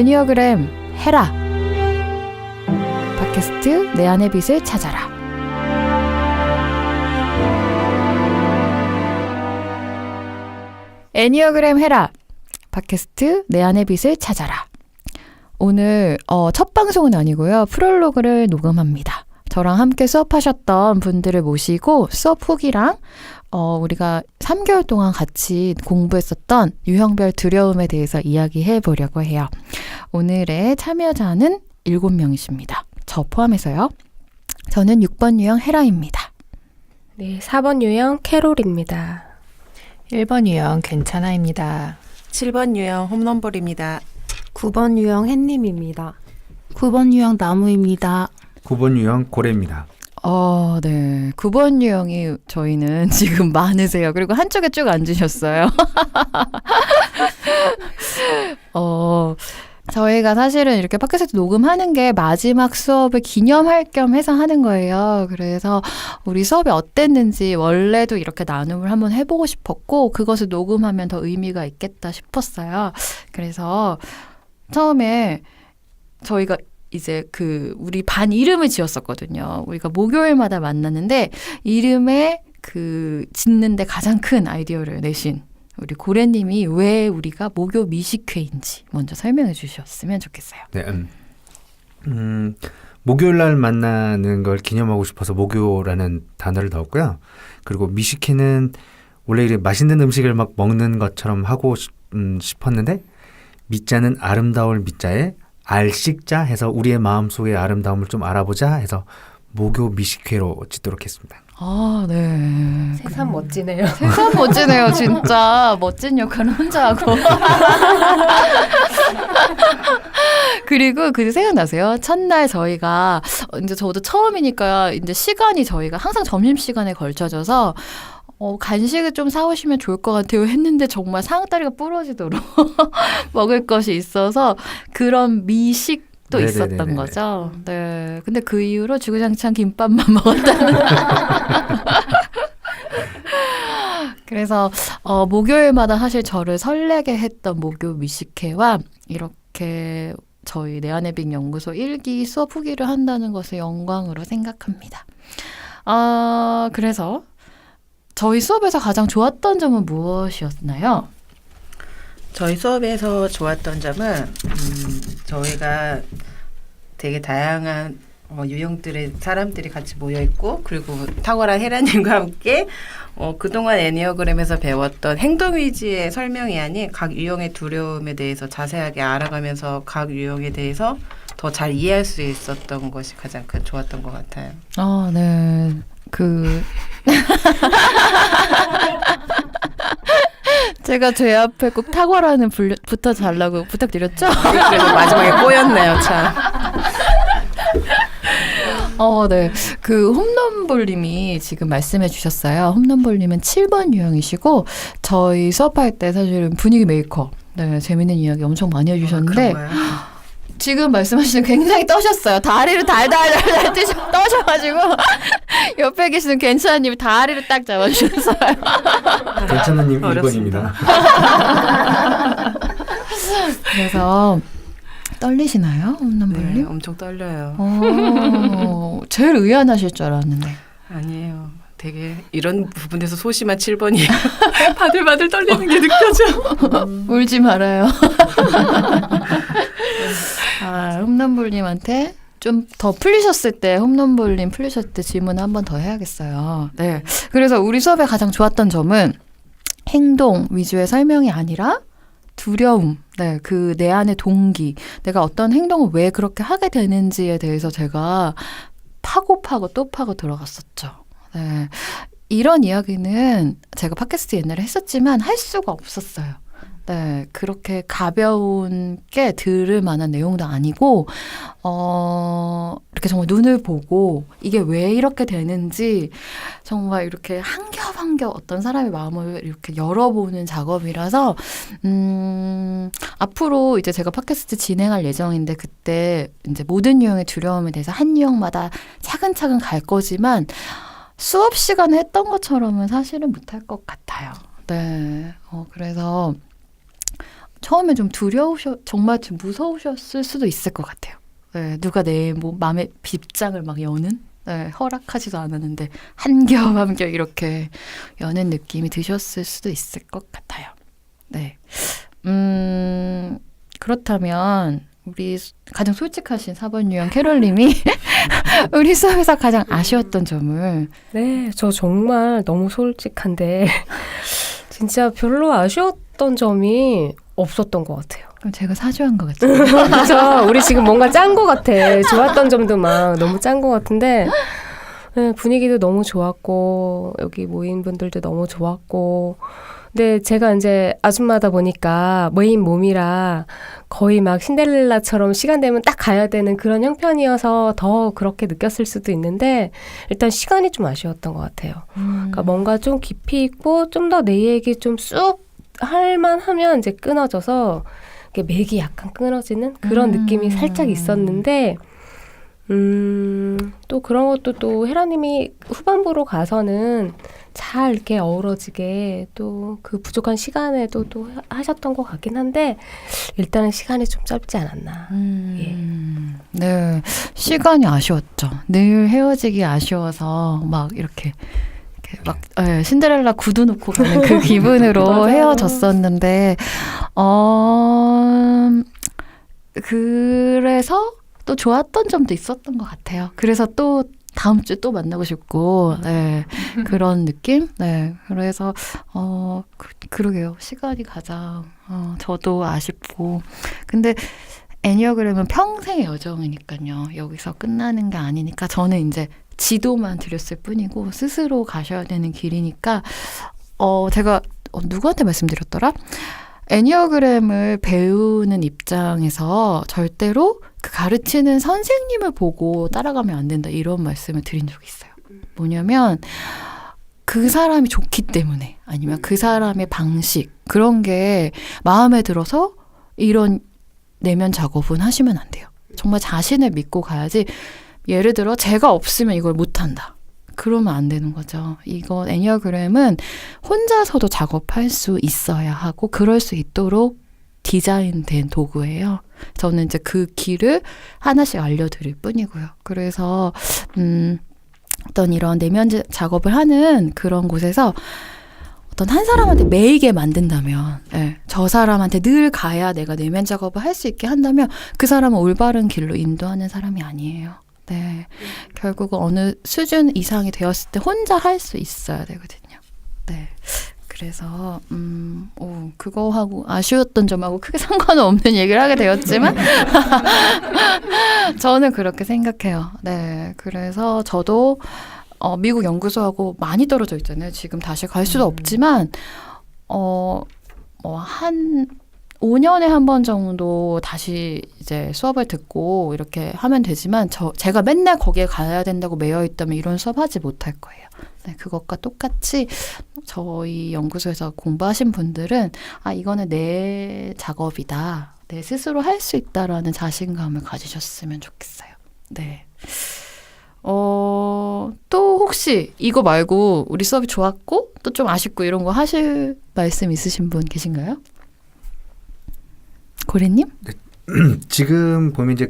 애니어그램 해라. 팟캐스트 내 안의 빛을 찾아라. 애니어그램 해라. 팟캐스트 내 안의 빛을 찾아라. 오늘 첫 방송은 아니고요. 프롤로그를 녹음합니다. 저랑 함께 수업하셨던 분들을 모시고 수업 후기랑 우리가 3개월 동안 같이 공부했었던 유형별 두려움에 대해서 이야기해 보려고 해요. 오늘의 참여자는 7명이십니다. 저 포함해서요. 저는 6번 유형 헤라입니다. 네, 4번 유형 캐롤입니다. 1번 유형 괜찮아입니다. 7번 유형 홈런볼입니다. 9번 유형 햇님입니다. 9번 유형 나무입니다. 9번 유형 고래입니다. 네. 9번 유형이 저희는 지금 많으세요. 그리고 한쪽에 쭉 앉으셨어요. 저희가 사실은 이렇게 팟캐스트 녹음하는 게 마지막 수업을 기념할 겸 해서 하는 거예요. 그래서 우리 수업이 어땠는지 원래도 이렇게 나눔을 한번 해보고 싶었고 그것을 녹음하면 더 의미가 있겠다 싶었어요. 그래서 처음에 저희가 이제 우리 반 이름을 지었었거든요. 우리가 목요일마다 만났는데 이름에 짓는데 가장 큰 아이디어를 내신 우리 고래님이 왜 우리가 목요 미식회인지 먼저 설명해 주셨으면 좋겠어요. 네, 목요일 날 만나는 걸 기념하고 싶어서 목요라는 단어를 넣었고요. 그리고 미식회는 원래 이렇게 맛있는 음식을 막 먹는 것처럼 하고 싶었는데 미자는 아름다울 미자에 알식자 해서 우리의 마음속의 아름다움을 좀 알아보자 해서 목요 미식회로 짓도록 했습니다. 네. 새삼 멋지네요. 새삼 멋지네요. 진짜 멋진 역할을 혼자 하고. 그리고 생각나세요? 첫날 저희가 이제 저도 처음이니까 이제 시간이 저희가 항상 점심시간에 걸쳐져서 간식을 좀 사오시면 좋을 것 같아요 했는데 정말 상다리가 부러지도록 먹을 것이 있어서 그런 미식도 있었던 거죠. 네. 근데 그 이후로 주구장창 김밥만 먹었다는. 그래서 목요일마다 사실 저를 설레게 했던 목요 미식회와 이렇게 저희 내 안의 빛 연구소 1기 수업 후기를 한다는 것을 영광으로 생각합니다. 그래서 저희 수업에서 가장 좋았던 점은 무엇이었나요? 저희 수업에서 좋았던 점은 저희가 되게 다양한 유형들의 사람들이 같이 모여있고 그리고 탁월한 헤라님과 함께 그동안 애니어그램에서 배웠던 행동 위주의 설명이 아닌 각 유형의 두려움에 대해서 자세하게 알아가면서 각 유형에 대해서 더 잘 이해할 수 있었던 것이 가장 좋았던 것 같아요. 네. 제가 제 앞에 꼭 탁월한을 붙어달라고 부탁드렸죠? 그래서 마지막에 꼬였네요, 참. 네. 홈런볼님이 지금 말씀해 주셨어요. 홈런볼님은 7번 유형이시고 저희 수업할 때 사실은 분위기 메이커. 네, 재밌는 이야기 엄청 많이 해주셨는데 지금 말씀하시는 굉장히 떠셨어요. 다리를 달달달 떠셔가지고 옆에 계시는 괜찮아님이 다리를 딱 잡아주셨어요. 괜찮아님 2번입니다. 그래서 떨리시나요? 홈런볼님? 네, 엄청 떨려요. 제일 의연하실 줄 알았는데. 아니에요. 되게 이런 부분에서 소심한 7번이에요. 바들바들 떨리는 게 느껴져. 울지 말아요. 홈런볼님한테 좀 더 풀리셨을 때, 홈런볼님 풀리셨을 때 질문 한 번 더 해야겠어요. 네. 그래서 우리 수업에 가장 좋았던 점은 행동 위주의 설명이 아니라 두려움, 네, 내 안의 동기, 내가 어떤 행동을 왜 그렇게 하게 되는지에 대해서 제가 파고 또 파고 들어갔었죠. 네. 이런 이야기는 제가 팟캐스트 옛날에 했었지만 할 수가 없었어요. 네, 그렇게 가벼운 게 들을 만한 내용도 아니고, 이렇게 정말 눈을 보고 이게 왜 이렇게 되는지 정말 이렇게 한 겹 한 겹 어떤 사람의 마음을 이렇게 열어보는 작업이라서, 앞으로 이제 제가 팟캐스트 진행할 예정인데 그때 이제 모든 유형의 두려움에 대해서 한 유형마다 차근차근 갈 거지만 수업 시간에 했던 것처럼은 사실은 못할 것 같아요. 네, 그래서 처음에 좀 정말 좀 무서우셨을 수도 있을 것 같아요. 네, 누가 내 뭐 마음의 빗장을 막 여는? 네, 허락하지도 않았는데 한 겹 이렇게 여는 느낌이 드셨을 수도 있을 것 같아요. 네. 그렇다면 우리 가장 솔직하신 4번 유형 캐롤님이 우리 수업에서 가장 아쉬웠던 점을 네, 저 정말 너무 솔직한데 진짜 별로 아쉬웠던 점이 없었던 것 같아요. 그럼 제가 사주한 것 같죠? 그렇죠. 우리 지금 뭔가 짠 것 같아. 좋았던 점도 막 너무 짠 것 같은데 네, 분위기도 너무 좋았고 여기 모인 분들도 너무 좋았고 근데 제가 이제 아줌마다 보니까 모인 몸이라 거의 막 신데렐라처럼 시간 되면 딱 가야 되는 그런 형편이어서 더 그렇게 느꼈을 수도 있는데 일단 시간이 좀 아쉬웠던 것 같아요. 그러니까 뭔가 좀 깊이 있고 좀 더 내 얘기 좀 쑥 할만 하면 이제 끊어져서 맥이 약간 끊어지는 그런 느낌이 살짝 있었는데 또 그런 것도 또 헤라님이 후반부로 가서는 잘 이렇게 어우러지게 또 그 부족한 시간에도 또 하셨던 것 같긴 한데 일단은 시간이 좀 짧지 않았나. 네, 시간이 아쉬웠죠. 늘 헤어지기 아쉬워서 막 이렇게 막 신데렐라 구두 놓고 가는 그 기분으로 헤어졌었는데 그래서 또 좋았던 점도 있었던 것 같아요. 그래서 또 다음 주에 또 만나고 싶고 네, 그런 느낌? 네, 그래서 그러게요. 시간이 가장 저도 아쉽고 근데 애니어그램은 평생의 여정이니까요. 여기서 끝나는 게 아니니까 저는 이제 지도만 드렸을 뿐이고 스스로 가셔야 되는 길이니까 제가 누구한테 말씀드렸더라? 애니어그램을 배우는 입장에서 절대로 그 가르치는 선생님을 보고 따라가면 안 된다 이런 말씀을 드린 적이 있어요. 뭐냐면 그 사람이 좋기 때문에 아니면 그 사람의 방식 그런 게 마음에 들어서 이런 내면 작업은 하시면 안 돼요. 정말 자신을 믿고 가야지. 예를 들어 제가 없으면 이걸 못한다. 그러면 안 되는 거죠. 이거 애니어그램은 혼자서도 작업할 수 있어야 하고 그럴 수 있도록 디자인된 도구예요. 저는 이제 그 길을 하나씩 알려드릴 뿐이고요. 그래서 어떤 이런 내면 작업을 하는 그런 곳에서 어떤 한 사람한테 매이게 만든다면 저 사람한테 늘 가야 내가 내면 작업을 할 수 있게 한다면 그 사람은 올바른 길로 인도하는 사람이 아니에요. 네, 결국은 어느 수준 이상이 되었을 때 혼자 할 수 있어야 되거든요. 네, 그래서 그거하고 아쉬웠던 점하고 크게 상관은 없는 얘기를 하게 되었지만 저는 그렇게 생각해요. 네, 그래서 저도 미국 연구소하고 많이 떨어져 있잖아요. 지금 다시 갈 수도 없지만 한 5년에 한 번 정도 다시 이제 수업을 듣고 이렇게 하면 되지만 제가 맨날 거기에 가야 된다고 매여 있다면 이런 수업 하지 못할 거예요. 네, 그것과 똑같이 저희 연구소에서 공부하신 분들은 이거는 내 작업이다. 내 스스로 할 수 있다라는 자신감을 가지셨으면 좋겠어요. 네. 또 혹시 이거 말고 우리 수업이 좋았고 또 좀 아쉽고 이런 거 하실 말씀 있으신 분 계신가요? 고래님? 지금 보면 이제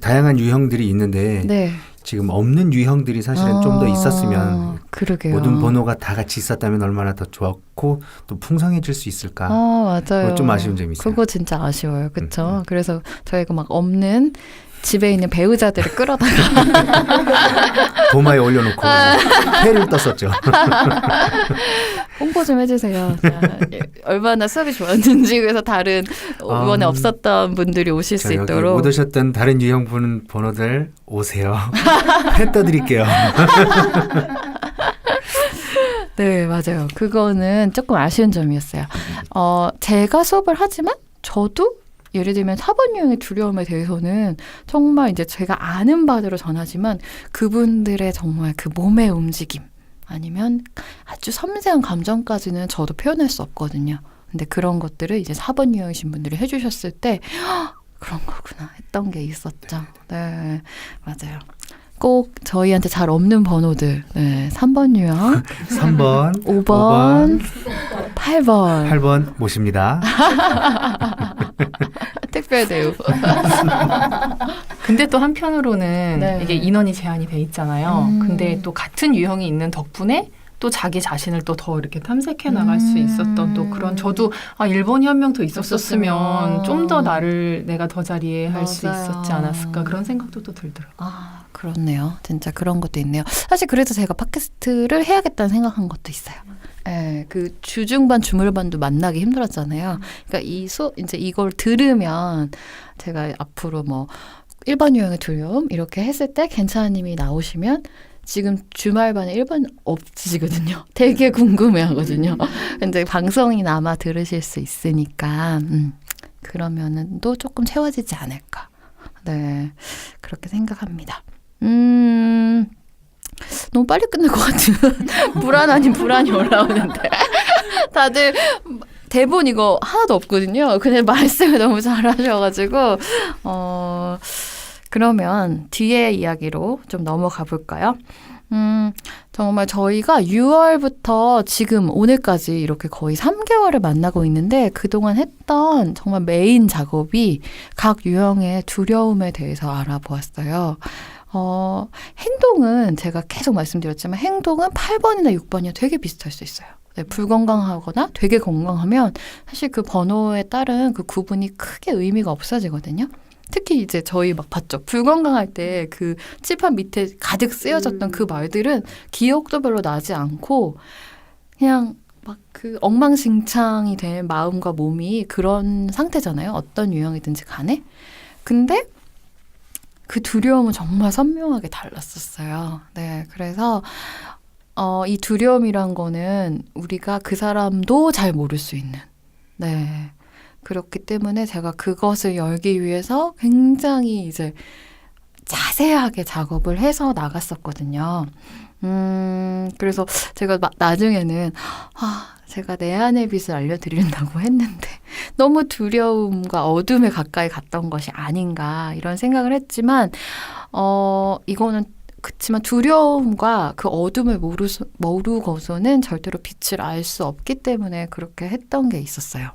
다양한 유형들이 있는데 네. 지금 없는 유형들이 사실은 좀 더 있었으면 그러게요. 모든 번호가 다 같이 있었다면 얼마나 더 좋았고 또 풍성해질 수 있을까. 맞아요. 좀 아쉬운 점이 있어요. 그거 진짜 아쉬워요. 그렇죠? 그래서 저희가 막 없는 집에 있는 배우자들을 끌어다가 도마에 올려놓고 회를 떴었죠. 홍보 좀 해주세요. 자, 얼마나 수업이 좋았는지 그래서 다른 이번에 없었던 분들이 오실 수 있도록 못 오셨던 다른 유형분 번호들 오세요. 회 떠드릴게요. 네, 맞아요. 그거는 조금 아쉬운 점이었어요. 제가 수업을 하지만 저도 예를 들면 4번 유형의 두려움에 대해서는 정말 이제 제가 아는 바대로 전하지만 그분들의 정말 그 몸의 움직임 아니면 아주 섬세한 감정까지는 저도 표현할 수 없거든요. 근데 그런 것들을 이제 4번 유형이신 분들이 해주셨을 때 그런 거구나 했던 게 있었죠. 네, 맞아요. 꼭 저희한테 잘 없는 번호들. 네, 3번 유형, 3번, 5번, 8번. 8번 모십니다. 특별 대우. 근데 또 한편으로는 네. 이게 인원이 제한이 돼 있잖아요. 음. 근데 또 같은 유형이 있는 덕분에 또 자기 자신을 또 더 이렇게 탐색해 나갈 수 있었던 또 그런 저도 1번이 한 명 더 있었으면 좀 더 내가 더 자리에 할 수 맞아요. 있었지 않았을까 그런 생각도 또 들더라고요. 아, 그렇네요. 진짜 그런 것도 있네요. 사실 그래서 제가 팟캐스트를 해야겠다는 생각한 것도 있어요. 예, 그 주중반, 주말반도 만나기 힘들었잖아요. 그러니까 이제 이걸 들으면 제가 앞으로 뭐 1번 유형의 두려움 이렇게 했을 때 괜찮아님이 나오시면 지금 주말반에 1번 없으시거든요. 되게 궁금해 하거든요. 근데 방송이나마 들으실 수 있으니까, 그러면은 또 조금 채워지지 않을까. 네. 그렇게 생각합니다. 너무 빨리 끝날 것 같은 불안 아닌 불안이 올라오는데. 다들 대본 이거 하나도 없거든요. 그냥 말씀을 너무 잘하셔가지고, 그러면 뒤에 이야기로 좀 넘어가 볼까요? 정말 저희가 6월부터 지금 오늘까지 이렇게 거의 3개월을 만나고 있는데 그동안 했던 정말 메인 작업이 각 유형의 두려움에 대해서 알아보았어요. 행동은 제가 계속 말씀드렸지만 행동은 8번이나 6번이 되게 비슷할 수 있어요. 네, 불건강하거나 되게 건강하면 사실 그 번호에 따른 그 구분이 크게 의미가 없어지거든요. 특히 이제 저희 막 봤죠. 불건강할 때 그 칠판 밑에 가득 쓰여졌던 그 말들은 기억도 별로 나지 않고 그냥 막 그 엉망진창이 된 마음과 몸이 그런 상태잖아요. 어떤 유형이든지 간에. 근데 그 두려움은 정말 선명하게 달랐었어요. 네, 그래서 이 두려움이란 거는 우리가 그 사람도 잘 모를 수 있는. 네. 그렇기 때문에 제가 그것을 열기 위해서 굉장히 이제 자세하게 작업을 해서 나갔었거든요. 그래서 제가 나중에는 제가 내 안의 빛을 알려드린다고 했는데 너무 두려움과 어둠에 가까이 갔던 것이 아닌가 이런 생각을 했지만 이거는 그렇지만 두려움과 그 어둠을 모르고서는 절대로 빛을 알 수 없기 때문에 그렇게 했던 게 있었어요.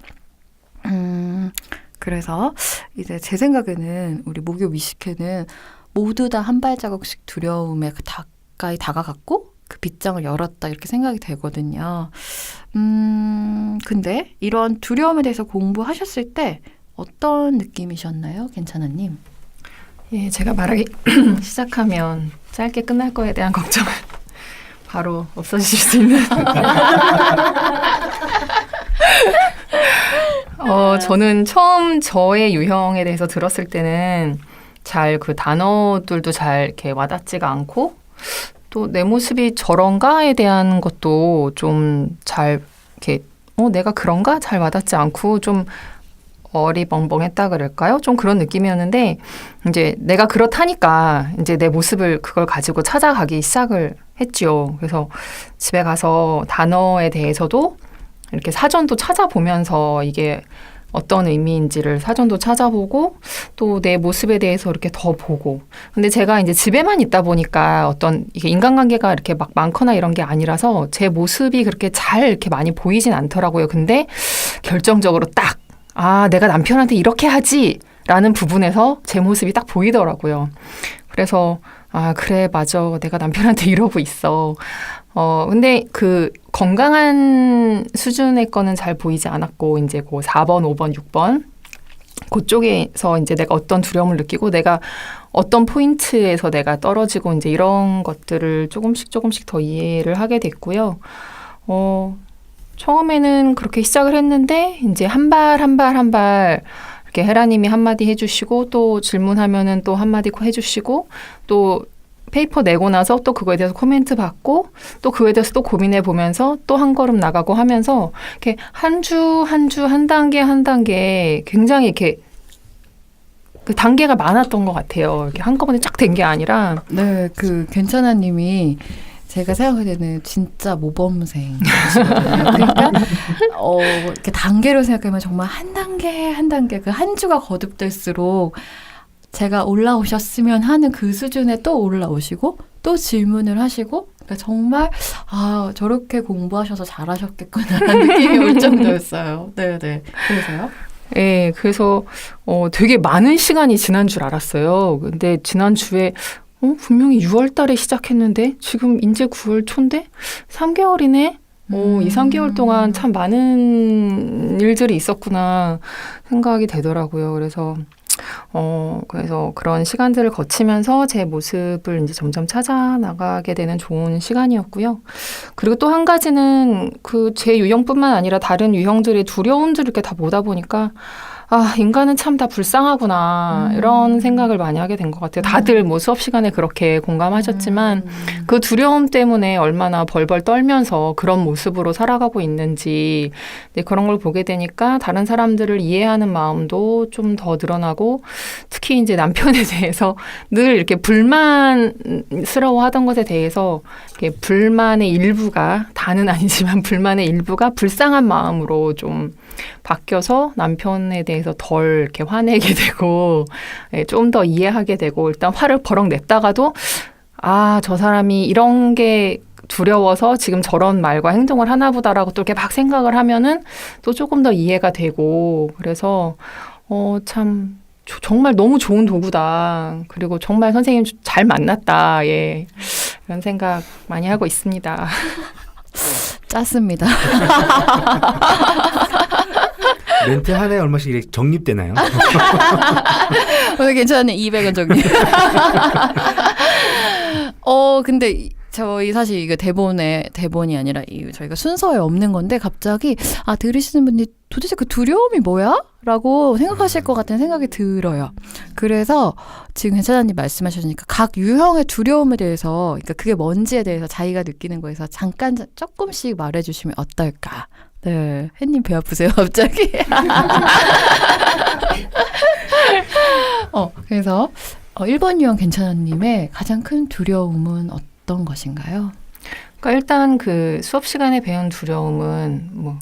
그래서 이제 제 생각에는 우리 목요 미식회는 모두 다 한 발자국씩 두려움에 가까이 다가갔고 그 빗장을 열었다 이렇게 생각이 되거든요. 근데 이런 두려움에 대해서 공부하셨을 때 어떤 느낌이셨나요? 괜찮아님? 예, 제가 말하기 시작하면 짧게 끝날 거에 대한 걱정을 바로 없어지실 수 있는. 저는 처음 저의 유형에 대해서 들었을 때는 잘 그 단어들도 잘 이렇게 와닿지가 않고 또 내 모습이 저런가에 대한 것도 좀 잘 이렇게 내가 그런가 잘 와닿지 않고 좀 어리벙벙했다 그럴까요? 좀 그런 느낌이었는데 이제 내가 그렇다니까 이제 내 모습을 그걸 가지고 찾아가기 시작을 했죠. 그래서 집에 가서 단어에 대해서도 이렇게 사전도 찾아보면서 이게 어떤 의미인지를 사전도 찾아보고 또 내 모습에 대해서 이렇게 더 보고. 근데 제가 이제 집에만 있다 보니까 어떤 이게 인간관계가 이렇게 막 많거나 이런 게 아니라서 제 모습이 그렇게 잘 이렇게 많이 보이진 않더라고요. 근데 결정적으로 딱 내가 남편한테 이렇게 하지 라는 부분에서 제 모습이 딱 보이더라고요. 그래서 그래 맞아 내가 남편한테 이러고 있어. 근데 그 건강한 수준의 거는 잘 보이지 않았고 이제 그 4번, 5번, 6번 그쪽에서 이제 내가 어떤 두려움을 느끼고 내가 어떤 포인트에서 내가 떨어지고 이제 이런 것들을 조금씩 더 이해를 하게 됐고요. 처음에는 그렇게 시작을 했는데 이제 한 발 이렇게 헤라님이 한마디 해주시고 또 질문하면은 또 한마디 해주시고 또 페이퍼 내고 나서 또 그거에 대해서 코멘트 받고 또 그거에 대해서 또 고민해 보면서 또 한 걸음 나가고 하면서 이렇게 한 주 한 단계 굉장히 이렇게 그 단계가 많았던 것 같아요. 이렇게 한꺼번에 쫙 된 게 아니라. 네, 그 괜찮아님이 제가 생각할 때는 진짜 모범생이시거든요. 그러니까 이렇게 단계로 생각하면 정말 한 단계 그 한 주가 거듭될수록 제가 올라오셨으면 하는 그 수준에 또 올라오시고 또 질문을 하시고 그러니까 정말 아 저렇게 공부하셔서 잘하셨겠구나라는 느낌이 올 정도였어요. 네네. 그래서요? 네, 그래서 되게 많은 시간이 지난 줄 알았어요. 근데 지난주에 분명히 6월 달에 시작했는데 지금 이제 9월 초인데 3개월이네? 2, 3개월 동안 참 많은 일들이 있었구나 생각이 되더라고요. 그래서 그런 시간들을 거치면서 제 모습을 이제 점점 찾아 나가게 되는 좋은 시간이었고요. 그리고 또 한 가지는 그 제 유형뿐만 아니라 다른 유형들의 두려움들을 이렇게 다 보다 보니까 아, 인간은 참 다 불쌍하구나. 이런 생각을 많이 하게 된 것 같아요. 다들 뭐 수업 시간에 그렇게 공감하셨지만 그 두려움 때문에 얼마나 벌벌 떨면서 그런 모습으로 살아가고 있는지 그런 걸 보게 되니까 다른 사람들을 이해하는 마음도 좀 더 늘어나고 특히 이제 남편에 대해서 늘 이렇게 불만스러워하던 것에 대해서 이렇게 불만의 일부가 다는 아니지만 불만의 일부가 불쌍한 마음으로 좀 바뀌어서 남편에 대해서 덜 이렇게 화내게 되고 좀 더 이해하게 되고 일단 화를 버럭 냈다가도 아, 저 사람이 이런 게 두려워서 지금 저런 말과 행동을 하나 보다라고 또 이렇게 막 생각을 하면은 또 조금 더 이해가 되고 그래서 참 정말 너무 좋은 도구다. 그리고 정말 선생님 잘 만났다. 예. 이런 생각 많이 하고 있습니다. 짰습니다. 멘트 하나에 얼마씩 이렇게 적립되나요? 오늘 괜찮네. 200원 정리. 근데 저희 사실 이거 대본이 아니라 저희가 순서에 없는 건데 갑자기 들으시는 분이 도대체 그 두려움이 뭐야? 라고 생각하실 것 같은 생각이 들어요. 그래서 지금 괜찮아님 말씀하셨으니까 각 유형의 두려움에 대해서 그러니까 그게 뭔지에 대해서 자기가 느끼는 거에서 잠깐 조금씩 말해주시면 어떨까? 네, 햇님 배 아프세요 갑자기? 그래서 1번 유형 괜찮아님의 가장 큰 두려움은 어떤 것인가요? 그러니까 일단 그 수업 시간에 배운 두려움은 뭐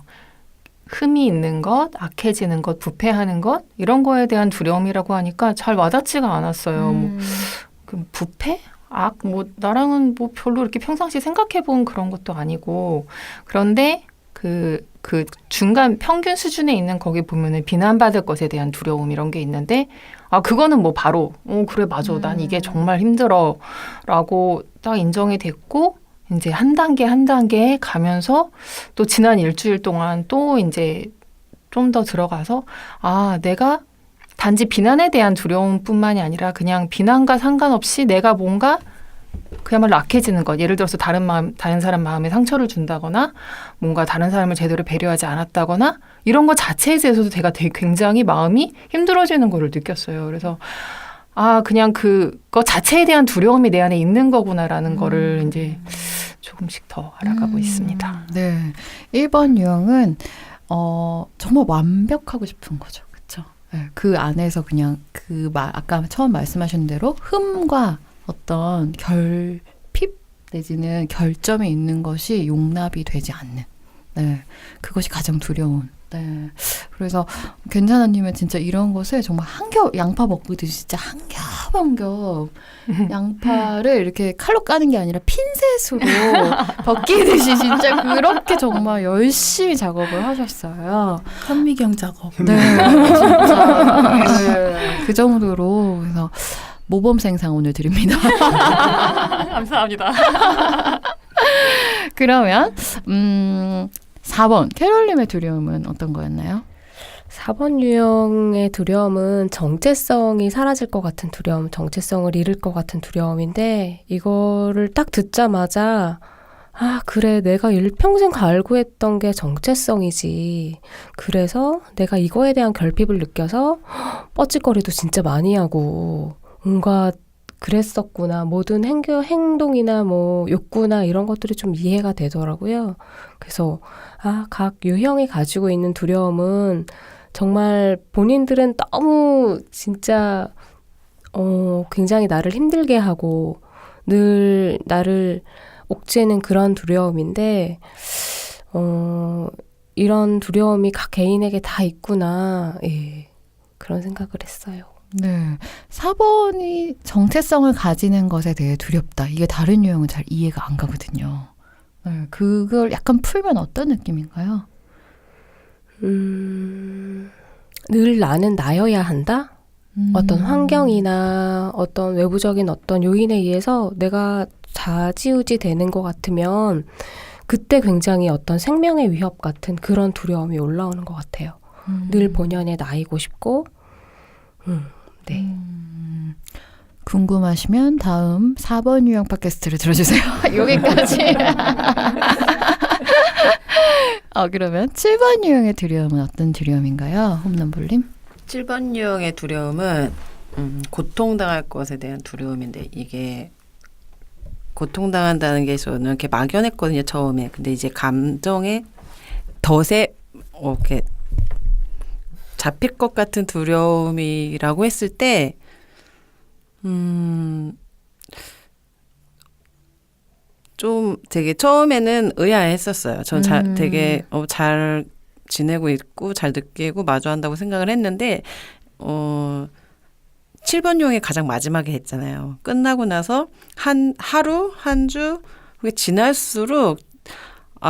흠이 있는 것, 악해지는 것, 부패하는 것 이런 거에 대한 두려움이라고 하니까 잘 와닿지가 않았어요. 뭐 그 부패? 악? 뭐 나랑은 뭐 별로 이렇게 평상시 생각해 본 그런 것도 아니고 그런데 그 중간 평균 수준에 있는 거기 보면은 비난받을 것에 대한 두려움 이런 게 있는데 그거는 뭐 바로 그래 맞아 난 이게 정말 힘들어라고 딱 인정이 됐고 이제 한 단계 가면서 또 지난 일주일 동안 또 이제 좀 더 들어가서 내가 단지 비난에 대한 두려움뿐만이 아니라 그냥 비난과 상관없이 내가 뭔가 그야말로 악해지는 것. 예를 들어서 다른 사람 마음에 상처를 준다거나 뭔가 다른 사람을 제대로 배려하지 않았다거나 이런 것 자체에 대해서도 제가 되게 굉장히 마음이 힘들어지는 거를 느꼈어요. 그래서 그냥 그거 자체에 대한 두려움이 내 안에 있는 거구나라는 거를 이제 조금씩 더 알아가고 있습니다. 네. 1번 유형은 정말 완벽하고 싶은 거죠. 그렇죠? 네. 그 안에서 그냥 아까 처음 말씀하신 대로 흠과 어떤 결핍 내지는 결점이 있는 것이 용납이 되지 않는 그것이 가장 두려운 그래서 괜찮아님은 진짜 이런 것에 정말 양파 먹듯이 진짜 한 겹 한 겹 양파를 이렇게 칼로 까는 게 아니라 핀셋으로 벗기듯이 진짜 그렇게 정말 열심히 작업을 하셨어요. 현미경 작업. 네, 진짜 그 정도로 그래서 모범생상 오늘 드립니다. 감사합니다. 그러면 4번 캐롤님의 두려움은 어떤 거였나요? 4번 유형의 두려움은 정체성이 사라질 것 같은 두려움, 정체성을 잃을 것 같은 두려움인데 이거를 딱 듣자마자 그래 내가 일평생 알고 했던 게 정체성이지. 그래서 내가 이거에 대한 결핍을 느껴서 뻐짓거리도 진짜 많이 하고 뭔가 그랬었구나. 모든 행동이나 뭐 욕구나 이런 것들이 좀 이해가 되더라고요. 그래서 각 유형이 가지고 있는 두려움은 정말 본인들은 너무 진짜 굉장히 나를 힘들게 하고 늘 나를 옥죄는 그런 두려움인데 이런 두려움이 각 개인에게 다 있구나. 예, 그런 생각을 했어요. 네. 4번이 정체성을 가지는 것에 대해 두렵다. 이게 다른 유형은 잘 이해가 안 가거든요. 네. 그걸 약간 풀면 어떤 느낌인가요? 늘 나는 나여야 한다? 어떤 환경이나 어떤 외부적인 어떤 요인에 의해서 내가 좌지우지 되는 것 같으면 그때 굉장히 어떤 생명의 위협 같은 그런 두려움이 올라오는 것 같아요. 늘 본연의 나이고 싶고, 네. 궁금하시면 다음 4번 유형 팟캐스트를 들어주세요. 여기까지. 그러면 7번 유형의 두려움은 어떤 두려움인가요? 홈런볼님? 7번 유형의 두려움은 고통당할 것에 대한 두려움인데 이게 고통당한다는 게 저는 이렇게 막연했거든요 처음에. 근데 이제 감정의 덫에 이렇게 잡힐 것 같은 두려움이라고 했을 때 좀 되게 처음에는 의아했었어요. 전 되게 잘 지내고 있고 잘 느끼고 마주한다고 생각을 했는데 7번 유형이 가장 마지막에 했잖아요. 끝나고 나서 하루 한 주 그게 지날수록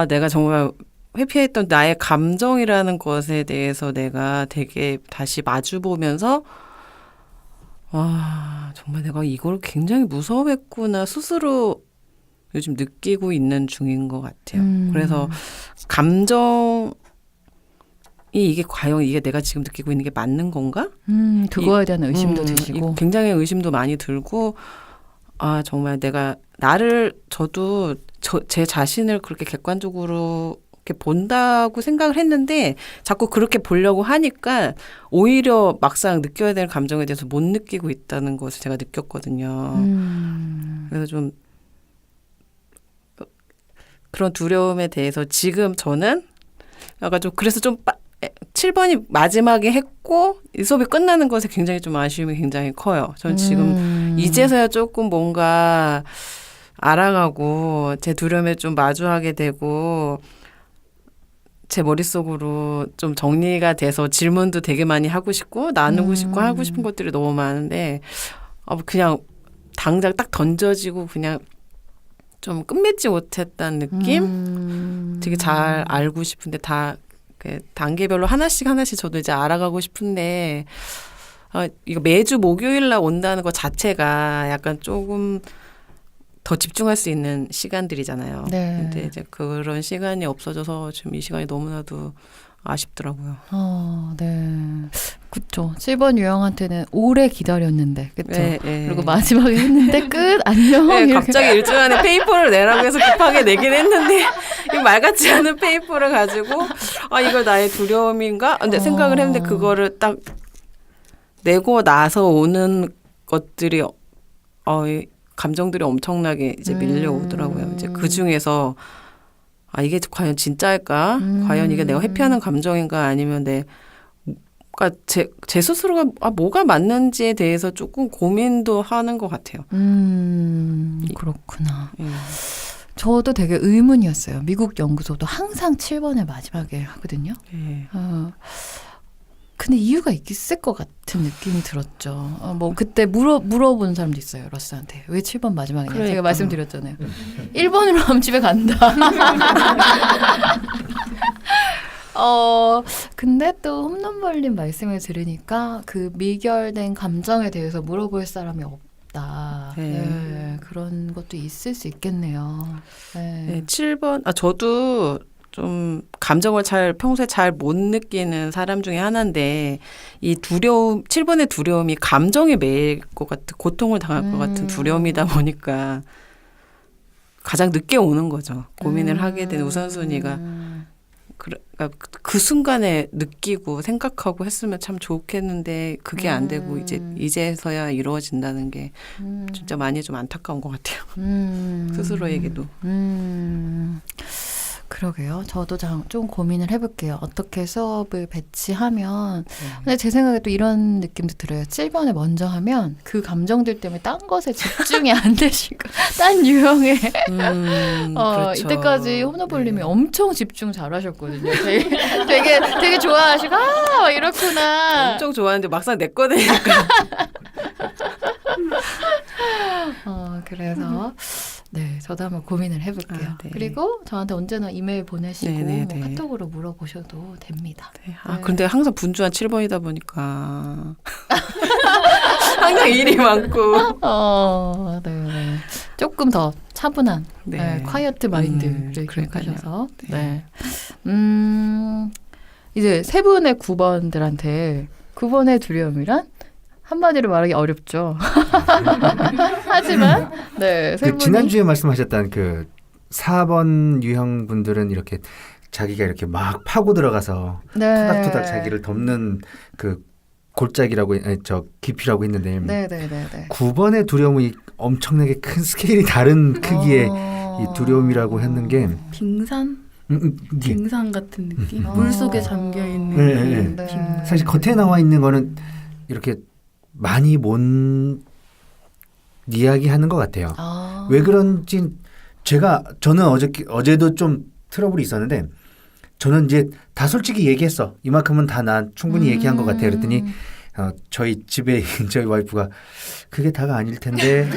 내가 정말 회피했던 나의 감정이라는 것에 대해서 내가 되게 다시 마주 보면서 정말 내가 이걸 굉장히 무서워했구나 스스로 요즘 느끼고 있는 중인 것 같아요. 그래서 감정이 이게 과연 이게 내가 지금 느끼고 있는 게 맞는 건가? 그거에 대한 의심도 드시고. 굉장히 의심도 많이 들고 정말 내가 저도 제 자신을 그렇게 객관적으로 이렇게 본다고 생각을 했는데 자꾸 그렇게 보려고 하니까 오히려 막상 느껴야 될 감정에 대해서 못 느끼고 있다는 것을 제가 느꼈거든요. 그래서 좀 그런 두려움에 대해서 지금 저는 약간 좀 그래서 좀 7번이 마지막에 했고 이 수업이 끝나는 것에 굉장히 좀 아쉬움이 굉장히 커요. 전 지금 이제서야 조금 뭔가 알아가고 제 두려움에 좀 마주하게 되고 제 머릿속으로 좀 정리가 돼서 질문도 되게 많이 하고 싶고 나누고 싶고 하고 싶은 것들이 너무 많은데 그냥 당장 딱 던져지고 그냥 좀 끝맺지 못했다는 느낌? 되게 잘 알고 싶은데 다 단계별로 하나씩 저도 이제 알아가고 싶은데 이거 매주 목요일 날 온다는 것 자체가 약간 조금 더 집중할 수 있는 시간들이잖아요. 네. 근데 이제 그런 시간이 없어져서 지금 이 시간이 너무나도 아쉽더라고요. 네. 그쵸. 7번 유형한테는 오래 기다렸는데, 그쵸? 네. 그리고 마지막에 했는데 끝? 안녕? 네, 이렇게. 갑자기 일주일 안에 페이퍼를 내라고 해서 급하게 내긴 했는데 이 말 같지 않은 페이퍼를 가지고 이거 나의 두려움인가? 근데 생각을 했는데 그거를 딱 내고 나서 오는 것들이 감정들이 엄청나게 이제 밀려오더라고요. 이제 그 중에서 이게 과연 진짜일까? 과연 이게 내가 회피하는 감정인가? 아니면 그러니까 제 스스로가 뭐가 맞는지에 대해서 조금 고민도 하는 것 같아요. 그렇구나. 저도 되게 의문이었어요. 미국 연구소도 항상 7번을 마지막에 하거든요. 근데 이유가 있을 것 같은 느낌이 들었죠. 뭐 그때 물어본 사람도 있어요. 러스한테. 왜 7번 마지막이냐. 그러니까. 제가 말씀드렸잖아요. 1번으로 하면 집에 간다. 근데 또 홈런볼님 말씀을 들으니까 그 미결된 감정에 대해서 물어볼 사람이 없다. 네, 그런 것도 있을 수 있겠네요. 네, 7번. 저도 좀 감정을 평소에 잘 못 느끼는 사람 중에 하나인데 이 두려움, 7번의 두려움이 감정에 매일 것 같은 고통을 당할 것 같은 두려움이다 보니까 가장 늦게 오는 거죠. 고민을 하게 된 우선순위가. 그러니까 그 순간에 느끼고 생각하고 했으면 참 좋겠는데 그게 안 되고 이제서야 이루어진다는 게 진짜 많이 좀 안타까운 것 같아요. 스스로에게도. 그러게요. 저도 좀 고민을 해볼게요. 어떻게 수업을 배치하면. 근데 제 생각에 또 이런 느낌도 들어요. 7번을 먼저 하면 그 감정들 때문에 딴 것에 집중이 안 되시고, 딴 유형에. 그렇죠. 이때까지 홈런볼님이 엄청 집중 잘하셨거든요. 되게 좋아하시고, 막 이렇구나. 엄청 좋아하는데 막상 내 거 되니까. 그래서 네, 저도 한번 고민을 해볼게요. 아, 네. 그리고 저한테 언제나 이메일 보내시고 네, 뭐 네. 카톡으로 물어보셔도 됩니다. 네. 네. 근데 항상 분주한 7번이다 보니까 항상 일이 많고. 네. 조금 더 차분한 네. 콰이어트 마인드를 그러니까요. 기억하셔서 네. 이제 세 분의 9번들한테 9번의 두려움이란 한마디로 말하기 어렵죠. 하지만 네, 세 그 분이 지난주에 말씀하셨던 그 4번 유형 분들은 이렇게 자기가 이렇게 막 파고 들어가서 네. 토닥토닥 자기를 덮는 그 골짜기라고 저 깊이라고 했는데 네. 9번의 두려움이 엄청나게 큰 스케일이 다른 크기의 이 두려움이라고 했는 게 빙산? 이게 빙산 같은 느낌? 음. 물 속에 잠겨 있는 네, 네. 빙산. 사실 겉에 나와 있는 거는 이렇게 많이 못 이야기하는 것 같아요. 왜 그런지 저는 어제도 좀 트러블이 있었는데 저는 이제 다 솔직히 얘기했어. 이만큼은 다 난 충분히 얘기한 것 같아. 그랬더니 저희 집에 저희 와이프가 그게 다가 아닐 텐데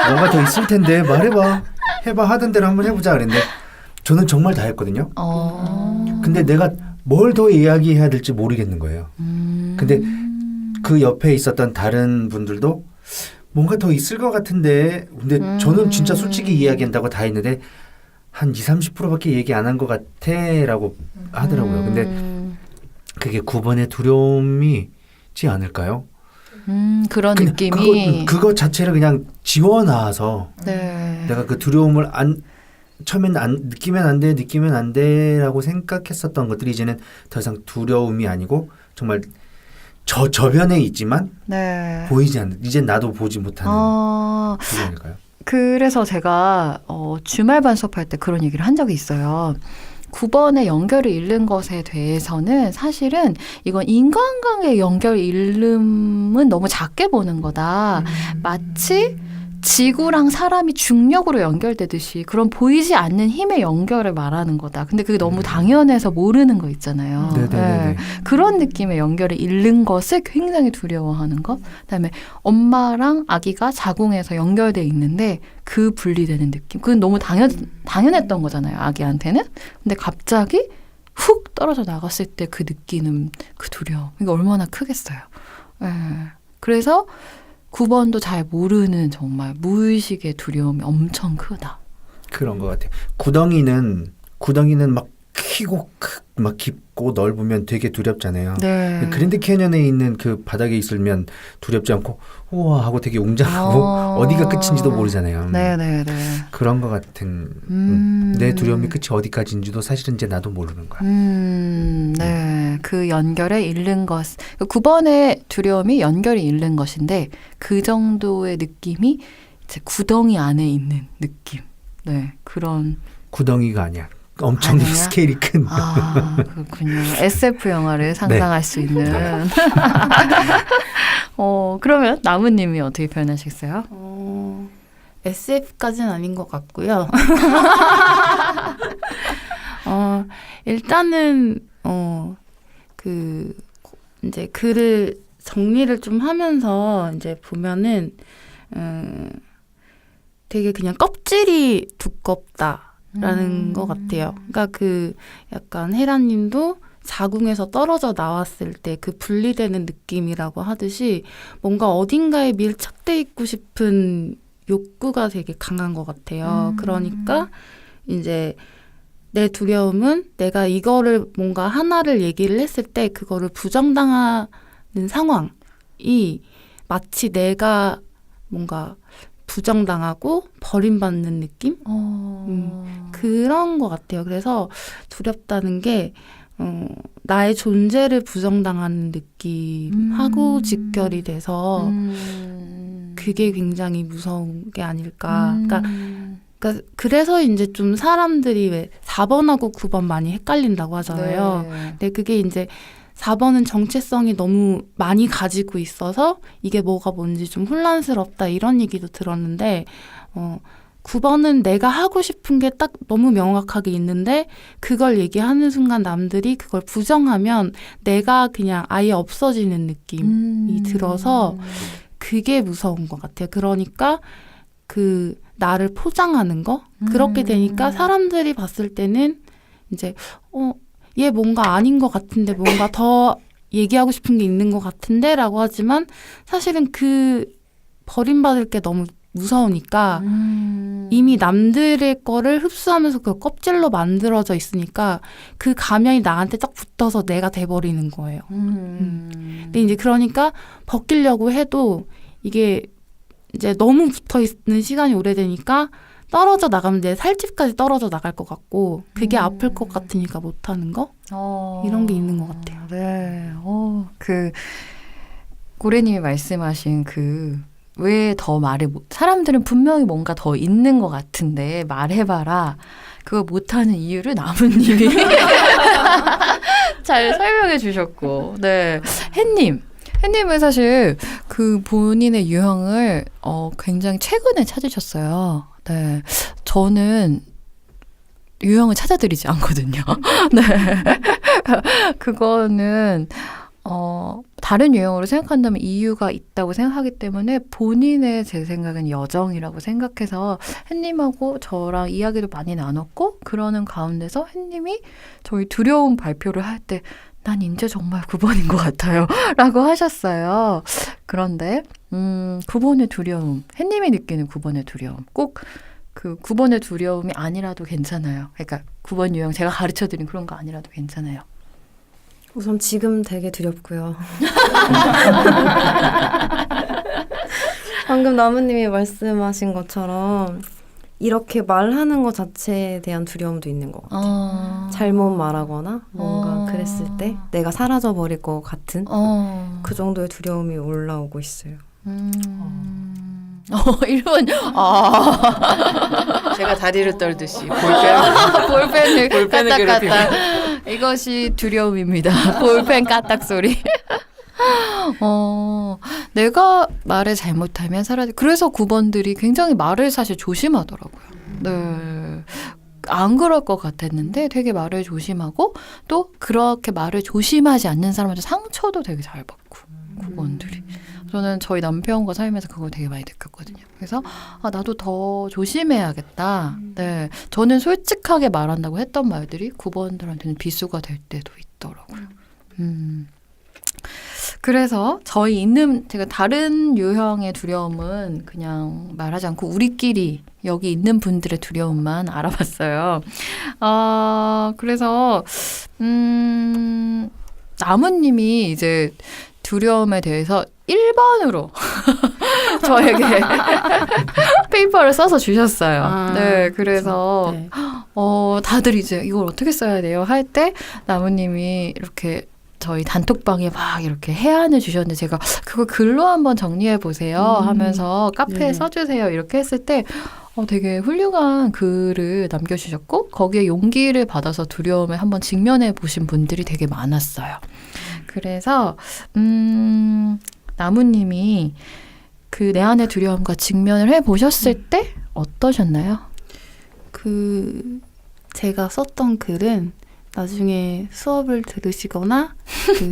뭔가 더 있을 텐데 말해봐. 해봐 하던 대로 한번 해보자 그랬는데 저는 정말 다 했거든요. 근데 내가 뭘 더 이야기해야 될지 모르겠는 거예요. 근데 그 옆에 있었던 다른 분들도 뭔가 더 있을 것 같은데 근데 저는 진짜 솔직히 이야기한다고 다 했는데 한 20-30%밖에 얘기 안 한 것 같아 라고 하더라고요. 근데 그게 9번의 두려움이지 않을까요? 그런 그냥 느낌이 그거 자체를 그냥 지워놔서 네. 내가 그 두려움을 처음엔 느끼면 안 돼라고 생각했었던 것들이 이제는 더 이상 두려움이 아니고 정말 저변에 있지만 네. 보이지 않는 이제 나도 보지 못하는 두려움일까요? 그래서 제가 주말반 수업할 때 그런 얘기를 한 적이 있어요. 9번의 연결을 잃는 것에 대해서는 사실은 이건 인간관계의 연결 잃음은 너무 작게 보는 거다. 마치 지구랑 사람이 중력으로 연결되듯이 그런 보이지 않는 힘의 연결을 말하는 거다. 근데 그게 너무 당연해서 모르는 거 있잖아요. 네네네. 그런 느낌의 연결을 잃는 것을 굉장히 두려워하는 것. 그다음에 엄마랑 아기가 자궁에서 연결돼 있는데 그 분리되는 느낌. 그건 너무 당연했던 거잖아요. 아기한테는. 근데 갑자기 훅 떨어져 나갔을 때 그 느끼는 그 두려움. 이게 얼마나 크겠어요. 그래서 9번도 잘 모르는 정말 무의식의 두려움이 엄청 크다. 그런 것 같아요. 구덩이는 막 크고 막 깊고 넓으면 되게 두렵잖아요. 네. 그랜드 캐년에 있는 그 바닥에 있으면 두렵지 않고 우와 하고 되게 웅장하고 어디가 끝인지도 모르잖아요. 네네네. 그런 것 같은 내 두려움이 끝이 어디까지인지도 사실은 이제 나도 모르는 거야. 네. 그 연결에 잃는 것. 9번의 두려움이 연결이 잃는 것인데 그 정도의 느낌이 이제 구덩이 안에 있는 느낌. 네. 그런. 구덩이가 아니야. 엄청 아니야? 스케일이 큰. 그렇군요. SF 영화를 상상할 수 있는. 그러면 나무님이 어떻게 표현하시겠어요? SF까지는 아닌 것 같고요. 일단은 이제 글을 정리를 좀 하면서 이제 보면은 되게 그냥 껍질이 두껍다라는 것 같아요. 그러니까 그 약간 헤라님도 자궁에서 떨어져 나왔을 때 그 분리되는 느낌이라고 하듯이 뭔가 어딘가에 밀착돼 있고 싶은 욕구가 되게 강한 것 같아요. 그러니까 이제 내 두려움은 내가 이거를 뭔가 하나를 얘기를 했을 때 그거를 부정당하는 상황이 마치 내가 뭔가 부정당하고 버림받는 느낌? 그런 것 같아요. 그래서 두렵다는 게 나의 존재를 부정당하는 느낌하고 직결이 돼서 그게 굉장히 무서운 게 아닐까. 그러니까 그러니까 그래서 이제 좀 사람들이 왜 4번하고 9번 많이 헷갈린다고 하잖아요. 네. 근데 그게 이제 4번은 정체성이 너무 많이 가지고 있어서 이게 뭐가 뭔지 좀 혼란스럽다 이런 얘기도 들었는데 9번은 내가 하고 싶은 게 딱 너무 명확하게 있는데 그걸 얘기하는 순간 남들이 그걸 부정하면 내가 그냥 아예 없어지는 느낌이 들어서 그게 무서운 것 같아요. 그러니까 그 나를 포장하는 거 그렇게 되니까 사람들이 봤을 때는 이제 얘 뭔가 아닌 것 같은데 뭔가 더 얘기하고 싶은 게 있는 것 같은데 라고 하지만 사실은 그 버림받을 게 너무 무서우니까 이미 남들의 거를 흡수하면서 그 껍질로 만들어져 있으니까 그 가면이 나한테 딱 붙어서 내가 돼버리는 거예요. 근데 이제 그러니까 벗기려고 해도 이게 이제 너무 붙어 있는 시간이 오래되니까 떨어져 나가면 내 살집까지 떨어져 나갈 것 같고 그게 아플 것 같으니까 못하는 거 이런 게 있는 것 같아요. 네. 그 고래님이 말씀하신 그 왜 더 말을 못 사람들은 분명히 뭔가 더 있는 것 같은데 말해봐라. 그거 못하는 이유를 나무님이 잘 설명해 주셨고, 네. 햇님은 사실 그 본인의 유형을 굉장히 최근에 찾으셨어요. 네. 저는 유형을 찾아드리지 않거든요. 네. 그거는 다른 유형으로 생각한다면 이유가 있다고 생각하기 때문에 본인의 제 생각은 여정이라고 생각해서 햇님하고 저랑 이야기도 많이 나눴고 그러는 가운데서 햇님이 저희 두려움 발표를 할 때 난 이제 정말 9번인 것 같아요 라고 하셨어요. 그런데 9번의 두려움, 햇님이 느끼는 9번의 두려움 꼭 그 9번의 두려움이 아니라도 괜찮아요. 그러니까 9번 유형 제가 가르쳐드린 그런 거 아니라도 괜찮아요. 우선 지금 되게 두렵고요. 방금 나무님이 말씀하신 것처럼 이렇게 말하는 것 자체에 대한 두려움도 있는 것 같아요. 잘못 말하거나 뭔가 그랬을 때 내가 사라져버릴 것 같은 그 정도의 두려움이 올라오고 있어요. 1번. 제가 다리를 떨듯이 볼펜을 볼펜을 까딱까딱. 이것이 두려움입니다. 볼펜 까딱 소리. 내가 말을 잘못하면 사라져. 그래서 9번들이 굉장히 말을 사실 조심하더라고요. 네. 안 그럴 것 같았는데 되게 말을 조심하고 또 그렇게 말을 조심하지 않는 사람한테 상처도 되게 잘 받고 9번들이. 저는 저희 남편과 살면서 그걸 되게 많이 느꼈거든요. 그래서 나도 더 조심해야겠다. 네, 저는 솔직하게 말한다고 했던 말들이 9번들한테는 비수가 될 때도 있더라고요. 그래서 제가 다른 유형의 두려움은 그냥 말하지 않고 우리끼리 여기 있는 분들의 두려움만 알아봤어요. 그래서 나무님이 이제 두려움에 대해서 1번으로 저에게 페이퍼를 써서 주셨어요. 네, 그래서 네. 다들 이제 이걸 어떻게 써야 돼요? 할 때 나무님이 이렇게 저희 단톡방에 막 이렇게 해안을 주셨는데 제가 그거 글로 한번 정리해 보세요 하면서 카페에 네. 써주세요 이렇게 했을 때 되게 훌륭한 글을 남겨주셨고 거기에 용기를 받아서 두려움에 한번 직면해 보신 분들이 되게 많았어요. 그래서 나무님이 그 내 안의 두려움과 직면을 해보셨을 때 어떠셨나요? 제가 썼던 글은 나중에 수업을 들으시거나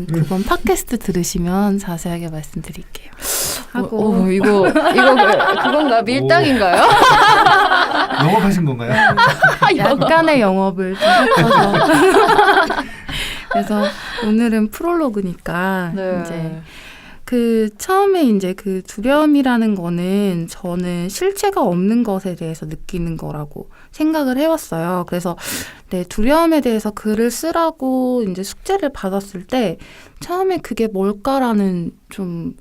그건 팟캐스트 들으시면 자세하게 말씀드릴게요. 하고 이거 그건가 밀당인가요? 영업하신 건가요? 약간의 영업을 좀 섞어서 그래서 오늘은 프롤로그니까 네. 이제 처음에 이제 그 두려움이라는 거는 저는 실체가 없는 것에 대해서 느끼는 거라고 생각을 해왔어요. 그래서 두려움에 대해서 글을 쓰라고 이제 숙제를 받았을 때 처음에 그게 뭘까라는 좀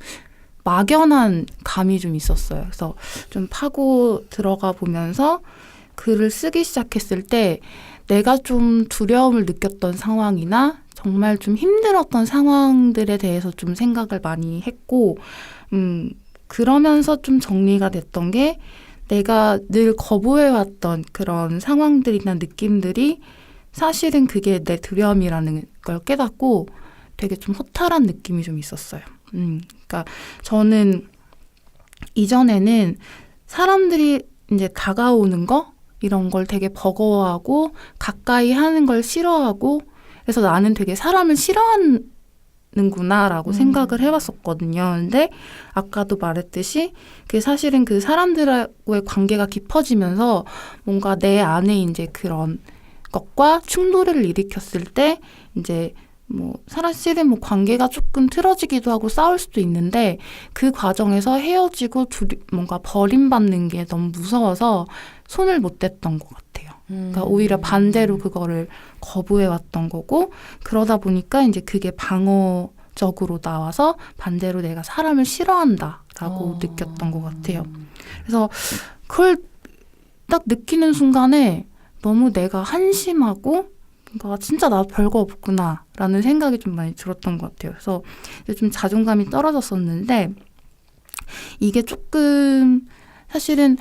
막연한 감이 좀 있었어요. 그래서 좀 파고 들어가 보면서 글을 쓰기 시작했을 때 내가 좀 두려움을 느꼈던 상황이나 정말 좀 힘들었던 상황들에 대해서 좀 생각을 많이 했고, 그러면서 좀 정리가 됐던 게 내가 늘 거부해왔던 그런 상황들이나 느낌들이 사실은 그게 내 두려움이라는 걸 깨닫고 되게 좀 허탈한 느낌이 좀 있었어요. 그러니까 저는 이전에는 사람들이 이제 다가오는 거 이런 걸 되게 버거워하고 가까이 하는 걸 싫어하고 그래서 나는 되게 사람을 싫어하는구나라고 생각을 해왔었거든요. 근데 아까도 말했듯이 그 사실은 그 사람들과의 관계가 깊어지면서 뭔가 내 안에 이제 그런 것과 충돌을 일으켰을 때 이제 뭐 사실은 뭐 관계가 조금 틀어지기도 하고 싸울 수도 있는데 그 과정에서 헤어지고 뭔가 버림받는 게 너무 무서워서 손을 못 댔던 것 같아요. 그러니까 오히려 반대로 그거를 거부해왔던 거고 그러다 보니까 이제 그게 방어적으로 나와서 반대로 내가 사람을 싫어한다라고 느꼈던 것 같아요. 그래서 그걸 딱 느끼는 순간에 너무 내가 한심하고 그러니까 진짜 나 별거 없구나라는 생각이 좀 많이 들었던 것 같아요. 그래서 좀 자존감이 떨어졌었는데 이게 조금 사실은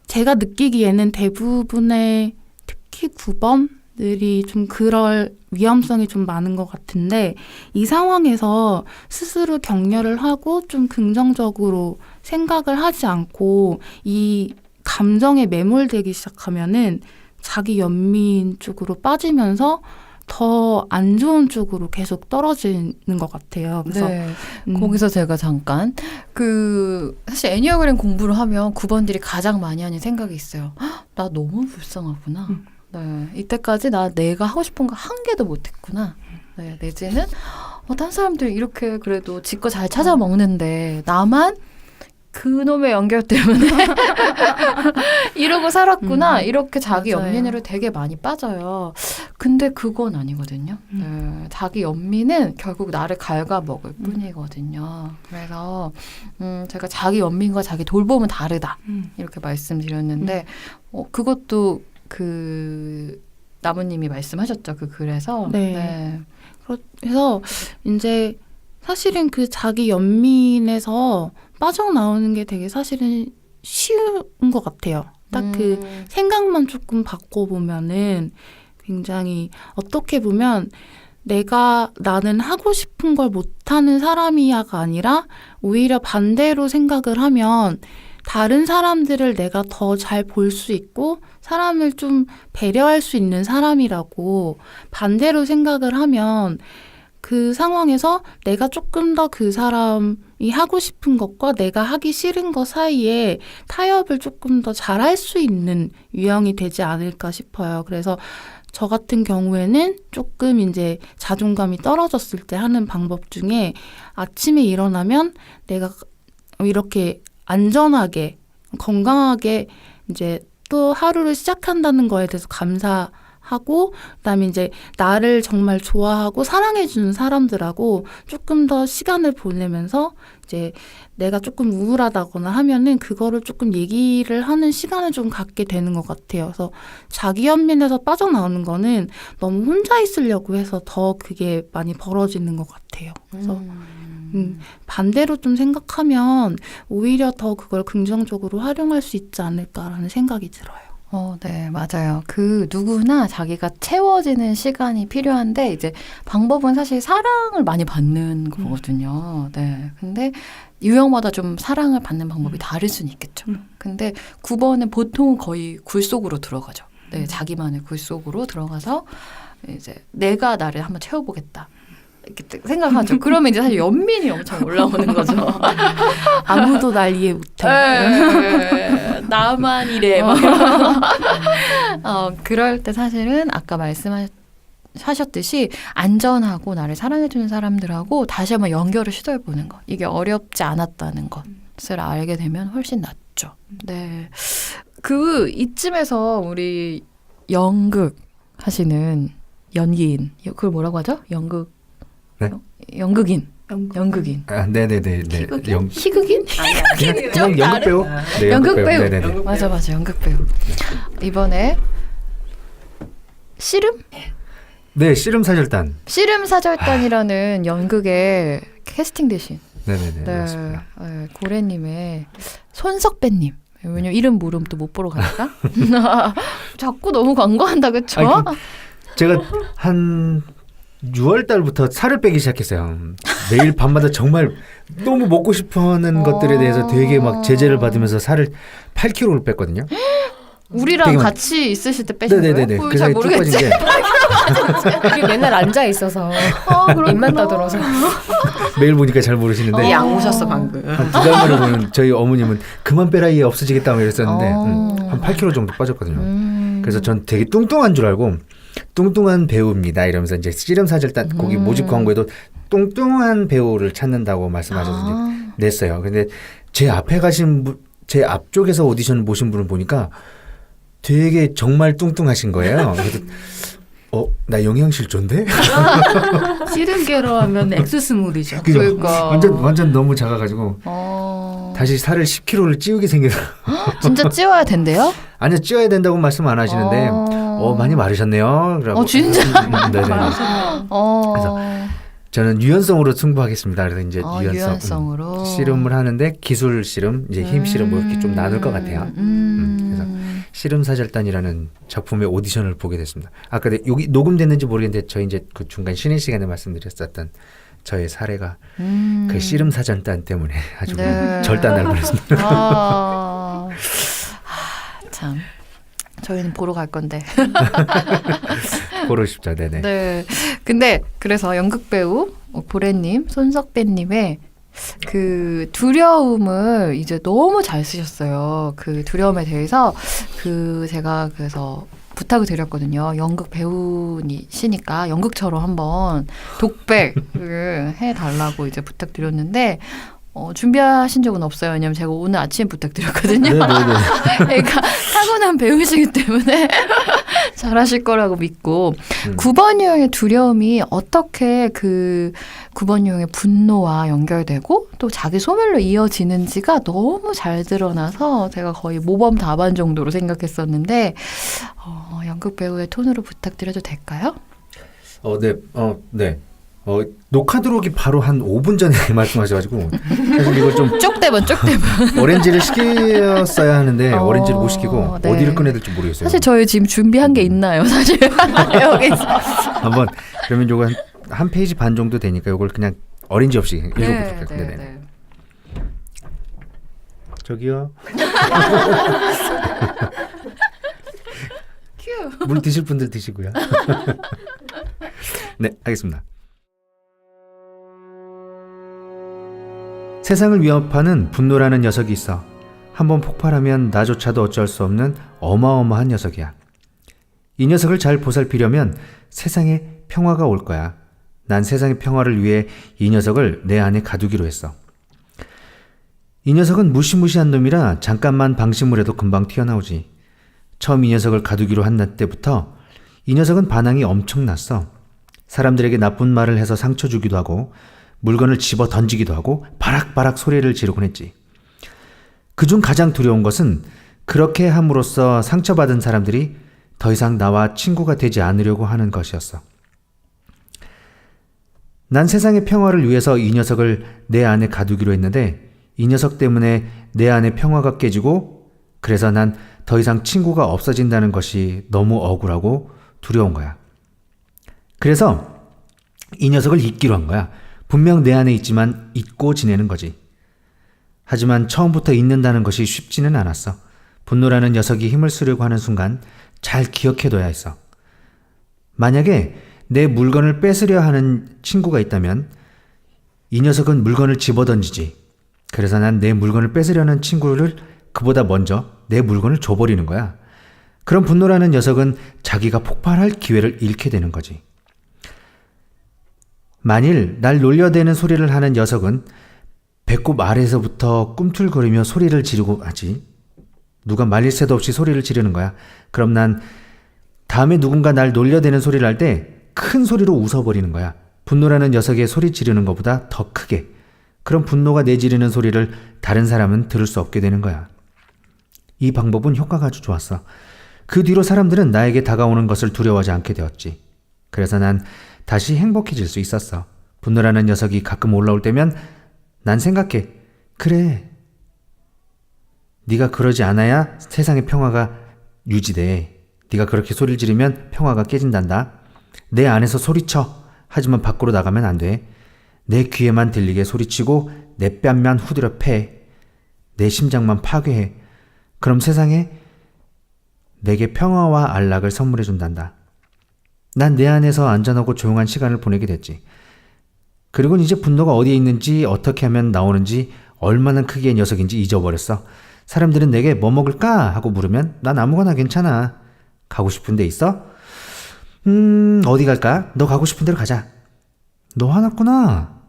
제가 느끼기에는 대부분의 특히 9번들이 좀 그럴 위험성이 좀 많은 것 같은데 이 상황에서 스스로 격려를 하고 좀 긍정적으로 생각을 하지 않고 이 감정에 매몰되기 시작하면은 자기 연민 쪽으로 빠지면서 더 안 좋은 쪽으로 계속 떨어지는 것 같아요. 그래서 네. 거기서 제가 잠깐 사실 애니어그램 공부를 하면 9번들이 가장 많이 하는 생각이 있어요. 헉, 나 너무 불쌍하구나. 네. 이때까지 내가 하고 싶은 거 한 개도 못했구나. 네. 내지는 다른 사람들 이렇게 그래도 지껏 잘 찾아 먹는데 나만 그놈의 연결 때문에 이러고 살았구나. 이렇게 자기 맞아요. 연민으로 되게 많이 빠져요. 근데 그건 아니거든요. 네, 자기 연민은 결국 나를 갉아먹을 뿐이거든요. 그래서 제가 자기 연민과 자기 돌봄은 다르다. 이렇게 말씀드렸는데 그것도 나무님이 말씀하셨죠. 그 글에서. 네. 그래서 이제 사실은 그 자기 연민에서 빠져나오는 게 되게 사실은 쉬운 것 같아요. 딱 그 생각만 조금 바꿔보면은 굉장히 어떻게 보면 나는 하고 싶은 걸 못하는 사람이야가 아니라 오히려 반대로 생각을 하면 다른 사람들을 내가 더 잘 볼 수 있고 사람을 좀 배려할 수 있는 사람이라고 반대로 생각을 하면 그 상황에서 내가 조금 더 그 사람이 하고 싶은 것과 내가 하기 싫은 것 사이에 타협을 조금 더 잘할 수 있는 유형이 되지 않을까 싶어요. 그래서 저 같은 경우에는 조금 이제 자존감이 떨어졌을 때 하는 방법 중에 아침에 일어나면 내가 이렇게 안전하게 건강하게 이제 또 하루를 시작한다는 거에 대해서 감사하고 그다음에 이제 나를 정말 좋아하고 사랑해주는 사람들하고 조금 더 시간을 보내면서 이제 내가 조금 우울하다거나 하면은 그거를 조금 얘기를 하는 시간을 좀 갖게 되는 것 같아요. 그래서 자기 연민에서 빠져나오는 거는 너무 혼자 있으려고 해서 더 그게 많이 벌어지는 것 같아요. 그래서 반대로 좀 생각하면 오히려 더 그걸 긍정적으로 활용할 수 있지 않을까라는 생각이 들어요. 네, 맞아요. 누구나 자기가 채워지는 시간이 필요한데, 이제 방법은 사실 사랑을 많이 받는 거거든요. 네. 근데 유형마다 좀 사랑을 받는 방법이 다를 수는 있겠죠. 근데 9번은 보통은 거의 굴 속으로 들어가죠. 네, 자기만의 굴 속으로 들어가서 이제 내가 나를 한번 채워보겠다. 이렇게 생각하죠. 그러면 이제 사실 연민이 엄청 올라오는 거죠. 아무도 날 이해 못해. 나만 이래. 그럴 때 사실은 아까 말씀하셨듯이 안전하고 나를 사랑해주는 사람들하고 다시 한번 연결을 시도해보는 것. 이게 어렵지 않았다는 것을 알게 되면 훨씬 낫죠. 네. 이쯤에서 우리 연극 하시는 연기인, 그걸 뭐라고 하죠? 네? 연극인. 아, 네네네. 희극인? 그냥 연극 배우. 네, 연극 배우. 네네네. 맞아, 연극 배우. 이번에 씨름? 네, 씨름사절단. 씨름사절단이라는 연극에 캐스팅 되신 네네네. 맞습니다. 고래님의 손석배님 왜냐면 이름 모름 또 못 보러 갈까? 자꾸 너무 광고한다 그쵸? 아니, 제가 한 6월 달부터 살을 빼기 시작했어요. 매일 밤마다 정말 너무 먹고 싶어하는 것들에 대해서 되게 막 제재를 받으면서 살을 8kg를 뺐거든요. 우리랑 되게 같이 있으실 때 빼신 네네네네. 거예요? 그 잘 사이에 쭉 빠진 모르겠지. 게 우리 맨날 앉아 있어서 그렇구나. 입만 떠들어서. 매일 보니까 잘 모르시는데 약 오셨어 방금. 한 2달 만에 보면 저희 어머님은 그만 빼라 얘 없어지겠다 막 이랬었는데 한 8kg 정도 빠졌거든요. 그래서 전 되게 뚱뚱한 줄 알고 뚱뚱한 배우입니다 이러면서 이제 씨름 사절단 거기 모집 광고에도 뚱뚱한 배우를 찾는다고 말씀하셔서 이제 냈어요. 근데 제 앞에 가신 제 앞쪽에서 오디션 보신 분을 보니까 되게 정말 뚱뚱하신 거예요. 그래서 나 영양실조인데? 씨름계로 하면 엑스스몰이죠. 그죠? 그러니까. 완전 너무 작아가지고 다시 살을 10kg를 찌우게 생겨서 진짜 찌워야 된대요? 아니요 찌워야 된다고 말씀 안 하시는데 많이 마르셨네요. 그러고 진짜? 네네. 그래서 저는 유연성으로 승부하겠습니다. 그래서 이제 유연성으로 씨름을 하는데 기술 씨름, 이제 힘 씨름 뭐 이렇게 좀 나눌 것 같아요. 그래서 씨름 사절단이라는 작품의 오디션을 보게 됐습니다. 아까 여기 녹음됐는지 모르겠는데 저희 이제 그 중간 쉬는 시간에 말씀드렸었던 저의 사례가 그 씨름 사절단 때문에 아주 네. 절단날 뻔했습니다. 참 저희는 보러 갈 건데. 보러 싶죠, 네네. 네. 근데 그래서 연극 배우 보레님, 손석배님의 그 두려움을 이제 너무 잘 쓰셨어요. 그 두려움에 대해서 제가 그래서 부탁을 드렸거든요. 연극 배우시니까 연극처럼 한번 독백을 해달라고 이제 부탁드렸는데 준비하신 적은 없어요. 왜냐면 제가 오늘 아침에 부탁드렸거든요. 그러니까 타고난 배우시기 때문에 잘하실 거라고 믿고 9번 유형의 두려움이 어떻게 그 9번 유형의 분노와 연결되고 또 자기 소멸로 이어지는지가 너무 잘 드러나서 제가 거의 모범 답안 정도로 생각했었는데 연극 배우의 톤으로 부탁드려도 될까요? 네. 녹화 들어오기 바로 한 5분 전에 말씀하셔가지고 사실 이걸 좀 쪽대본 어렌지를 시켰어야 하는데 어렌지를 못 시키고 네. 어디를 꺼내야 될지 모르겠어요. 사실 저희 지금 준비한 게 있나요? 사실 여기서 한번 그러면 요거 한 페이지 반 정도 되니까 요걸 그냥 어렌지 없이 읽어볼게요. 네. 저기요. 물 드실 분들 드시고요. 네, 알겠습니다. 세상을 위협하는 분노라는 녀석이 있어. 한번 폭발하면 나조차도 어쩔 수 없는 어마어마한 녀석이야. 이 녀석을 잘 보살피려면 세상에 평화가 올 거야. 난 세상의 평화를 위해 이 녀석을 내 안에 가두기로 했어. 이 녀석은 무시무시한 놈이라 잠깐만 방심을 해도 금방 튀어나오지. 처음 이 녀석을 가두기로 한 날 때부터 이 녀석은 반항이 엄청났어. 사람들에게 나쁜 말을 해서 상처 주기도 하고 물건을 집어 던지기도 하고 바락바락 소리를 지르곤 했지. 그중 가장 두려운 것은 그렇게 함으로써 상처받은 사람들이 더 이상 나와 친구가 되지 않으려고 하는 것이었어. 난 세상의 평화를 위해서 이 녀석을 내 안에 가두기로 했는데 이 녀석 때문에 내 안의 평화가 깨지고 그래서 난 더 이상 친구가 없어진다는 것이 너무 억울하고 두려운 거야. 그래서 이 녀석을 잊기로 한 거야. 분명 내 안에 있지만 잊고 지내는 거지. 하지만 처음부터 잊는다는 것이 쉽지는 않았어. 분노라는 녀석이 힘을 쓰려고 하는 순간 잘 기억해둬야 했어. 만약에 내 물건을 뺏으려 하는 친구가 있다면 이 녀석은 물건을 집어던지지. 그래서 난 내 물건을 뺏으려는 친구를 그보다 먼저 내 물건을 줘버리는 거야. 그럼 분노라는 녀석은 자기가 폭발할 기회를 잃게 되는 거지. 만일 날 놀려대는 소리를 하는 녀석은 배꼽 아래에서부터 꿈틀거리며 소리를 지르고 하지. 누가 말릴 새도 없이 소리를 지르는 거야. 그럼 난 다음에 누군가 날 놀려대는 소리를 할 때 큰 소리로 웃어버리는 거야. 분노라는 녀석의 소리 지르는 것보다 더 크게. 그럼 분노가 내지르는 소리를 다른 사람은 들을 수 없게 되는 거야. 이 방법은 효과가 아주 좋았어. 그 뒤로 사람들은 나에게 다가오는 것을 두려워하지 않게 되었지. 그래서 난 다시 행복해질 수 있었어. 분노라는 녀석이 가끔 올라올 때면 난 생각해. 그래. 네가 그러지 않아야 세상의 평화가 유지돼. 네가 그렇게 소리를 지르면 평화가 깨진단다. 내 안에서 소리쳐. 하지만 밖으로 나가면 안 돼. 내 귀에만 들리게 소리치고 내 뺨만 후드려 패. 내 심장만 파괴해. 그럼 세상에 내게 평화와 안락을 선물해 준단다. 난 내 안에서 안전하고 조용한 시간을 보내게 됐지. 그리고 이제 분노가 어디에 있는지, 어떻게 하면 나오는지, 얼마나 크기의 녀석인지 잊어버렸어. 사람들은 내게 뭐 먹을까? 하고 물으면 난 아무거나 괜찮아. 가고 싶은 데 있어? 어디 갈까? 너 가고 싶은 데로 가자. 너 화났구나.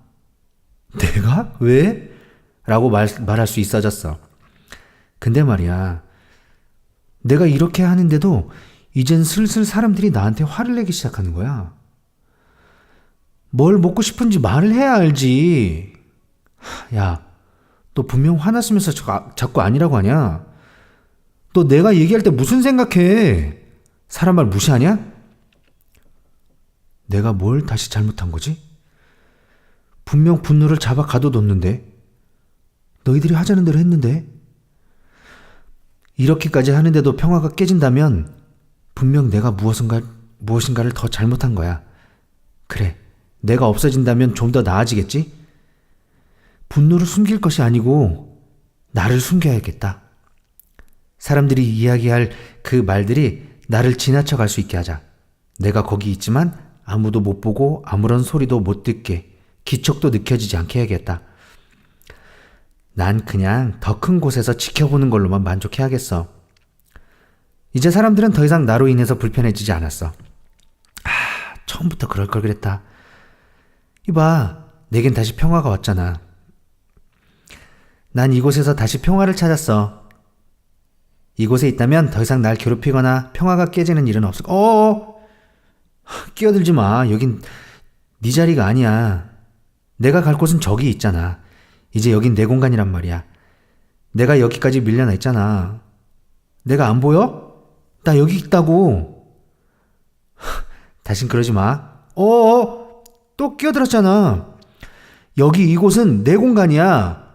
내가? 왜? 라고 말할 수 있어졌어. 근데 말이야, 내가 이렇게 하는데도 이젠 슬슬 사람들이 나한테 화를 내기 시작하는 거야. 뭘 먹고 싶은지 말을 해야 알지. 야, 너 분명 화났으면서 자꾸 아니라고 하냐? 너 내가 얘기할 때 무슨 생각해? 사람 말 무시하냐? 내가 뭘 다시 잘못한 거지? 분명 분노를 잡아 가둬뒀는데, 너희들이 하자는 대로 했는데, 이렇게까지 하는데도 평화가 깨진다면 분명 내가 무엇인가를 더 잘못한 거야. 그래, 내가 없어진다면 좀 더 나아지겠지? 분노를 숨길 것이 아니고 나를 숨겨야겠다. 사람들이 이야기할 그 말들이 나를 지나쳐 갈 수 있게 하자. 내가 거기 있지만 아무도 못 보고 아무런 소리도 못 듣게, 기척도 느껴지지 않게 해야겠다. 난 그냥 더 큰 곳에서 지켜보는 걸로만 만족해야겠어. 이제 사람들은 더 이상 나로 인해서 불편해지지 않았어. 처음부터 그럴 걸 그랬다. 이봐, 내겐 다시 평화가 왔잖아. 난 이곳에서 다시 평화를 찾았어. 이곳에 있다면 더 이상 날 괴롭히거나 평화가 깨지는 일은 없을 끼어들지 마. 여긴 네 자리가 아니야. 내가 갈 곳은 저기 있잖아. 이제 여긴 내 공간이란 말이야. 내가 여기까지 밀려나 있잖아. 내가 안 보여? 나 여기 있다고. 다신 그러지 마. 또 끼어들었잖아. 여기 이곳은 내 공간이야.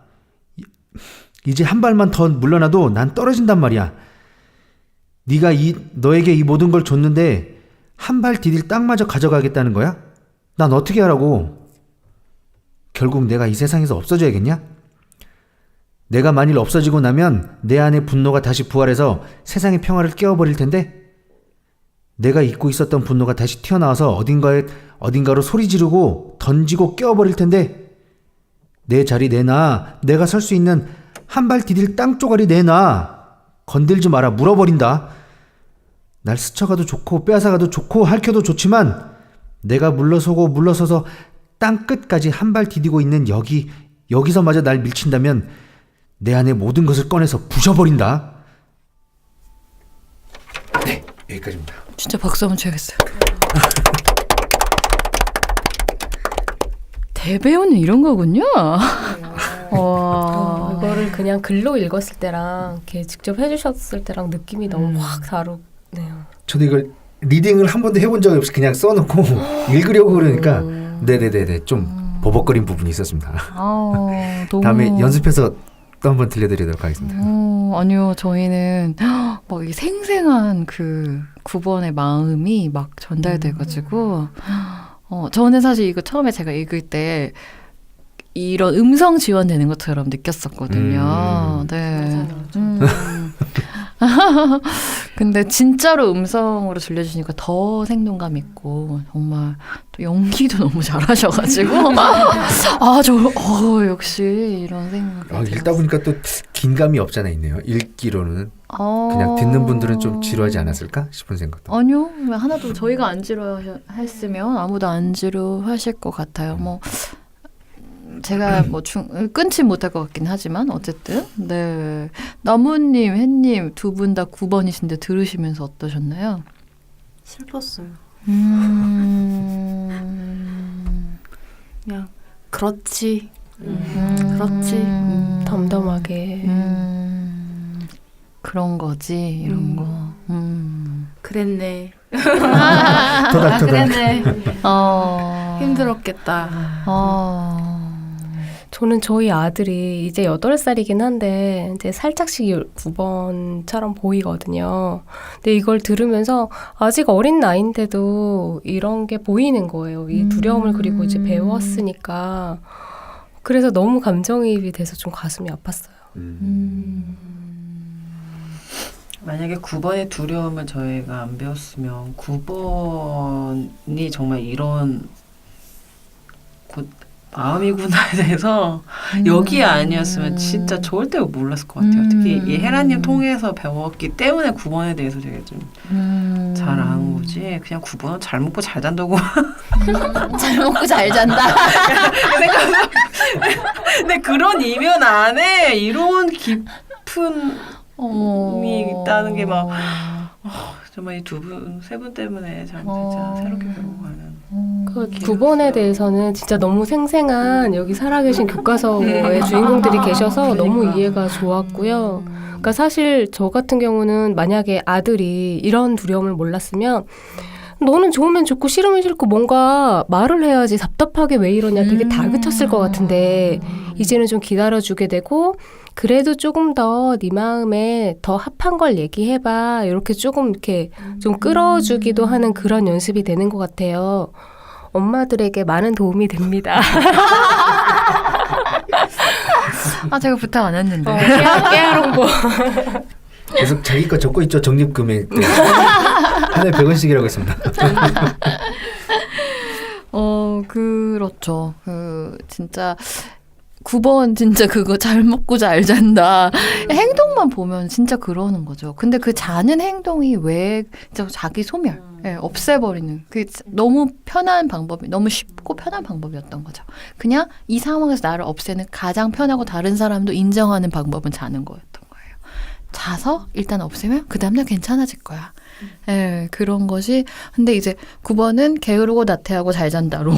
이제 한 발만 더 물러나도 난 떨어진단 말이야. 네가 너에게 이 모든 걸 줬는데 한 발 디딜 땅마저 가져가겠다는 거야? 난 어떻게 하라고? 결국 내가 이 세상에서 없어져야겠냐? 내가 만일 없어지고 나면 내 안에 분노가 다시 부활해서 세상의 평화를 깨워버릴 텐데, 내가 잊고 있었던 분노가 다시 튀어나와서 어딘가로 소리 지르고 던지고 깨워버릴 텐데, 내 자리 내놔. 내가 설 수 있는 한 발 디딜 땅 쪼가리 내놔. 건들지 마라. 물어버린다. 날 스쳐가도 좋고 빼앗아가도 좋고 핥혀도 좋지만 내가 물러서서 땅 끝까지 한 발 디디고 있는 여기서마저 날 밀친다면 내 안에 모든 것을 꺼내서 부셔버린다. 네, 여기까지입니다. 진짜 박수 한번 쳐야겠어요. 대배우는 이런 거군요. 와. 이거를 그냥 글로 읽었을 때랑 이렇게 직접 해주셨을 때랑 느낌이 너무 확 다르네요. 저도 이걸 리딩을 한 번도 해본 적이 없이 그냥 써놓고 읽으려고 그러니까 네네네네 좀 버벅거린 부분이 있었습니다. 너무... 다음에 연습해서 또 한번 들려드리도록 하겠습니다. 아니요, 저희는 막 이 생생한 그 9번의 마음이 막 전달돼가지고 저는 사실 이거 처음에 제가 읽을 때 이런 음성 지원되는 것처럼 느꼈었거든요. 네. 근데 진짜로 음성으로 들려주니까 더 생동감 있고 정말 또 연기도 너무 잘하셔가지고 역시 이런 생각. 읽다 보니까 또 긴 감이 없잖아 있네요. 읽기로는 그냥 듣는 분들은 좀 지루하지 않았을까 싶은 생각도. 아니요, 하나도 저희가 안 지루했으면 아무도 안 지루하실 것 같아요. 뭐 제가 끊지 못할 것 같긴 하지만 어쨌든 네. 나무님, 햇님 두 분 다 9번이신데 들으시면서 어떠셨나요? 슬펐어요. 그냥 그렇지. 그렇지. 덤덤하게. 그런 거지 이런 거. 그랬네. 토닥토닥. 힘들었겠다. 저는 저희 아들이 이제 8살이긴 한데 이제 살짝씩 9번처럼 보이거든요. 근데 이걸 들으면서 아직 어린 나이인데도 이런 게 보이는 거예요. 이 두려움을 그리고 이제 배웠으니까. 그래서 너무 감정이입이 돼서 좀 가슴이 아팠어요. 만약에 9번의 두려움을 저희가 안 배웠으면 9번이 정말 이런 마음이구나에 대해서 여기 아니었으면 진짜 절대 몰랐을 것 같아요. 특히 이 헤라님 통해서 배웠기 때문에 9번에 대해서 되게 좀 잘 아는 거지. 그냥 9번은 잘 먹고 잘 잔다고. 잘 먹고 잘 잔다. 근데 그런 이면 안에 이런 깊은 의미 있다는 게 막 정말 이 두 분, 세 분 때문에 참 진짜 새롭게 배워가는. 그 9번에 대해서는 진짜 너무 생생한 여기 살아계신 교과서의 주인공들이 계셔서 너무 이해가 좋았고요. 그러니까 사실 저 같은 경우는 만약에 아들이 이런 두려움을 몰랐으면 너는 좋으면 좋고 싫으면 싫고 뭔가 말을 해야지 답답하게 왜 이러냐 되게 다그쳤을 것 같은데 이제는 좀 기다려주게 되고 그래도 조금 더 네 마음에 더 합한 걸 얘기해봐 이렇게 조금 이렇게 좀 끌어주기도 하는 그런 연습이 되는 것 같아요. 엄마들에게 많은 도움이 됩니다. 아, 제가 부탁 안 했는데. 깨알 홍보. 계속 자기 거 적고 있죠. 적립금액. 한 해 100원씩이라고 했습니다. 그렇죠. 진짜 9번 진짜 그거 잘 먹고 잘 잔다. 행동만 보면 진짜 그러는 거죠. 근데 그 자는 행동이 왜 진짜 자기 소멸, 없애버리는 그 너무 편한 방법이 너무 쉽고 편한 방법이었던 거죠. 그냥 이 상황에서 나를 없애는 가장 편하고 다른 사람도 인정하는 방법은 자는 거였던 거예요. 자서 일단 없애면 그 다음날 괜찮아질 거야. 그런 것이 근데 이제 9번은 게으르고 나태하고 잘 잔다로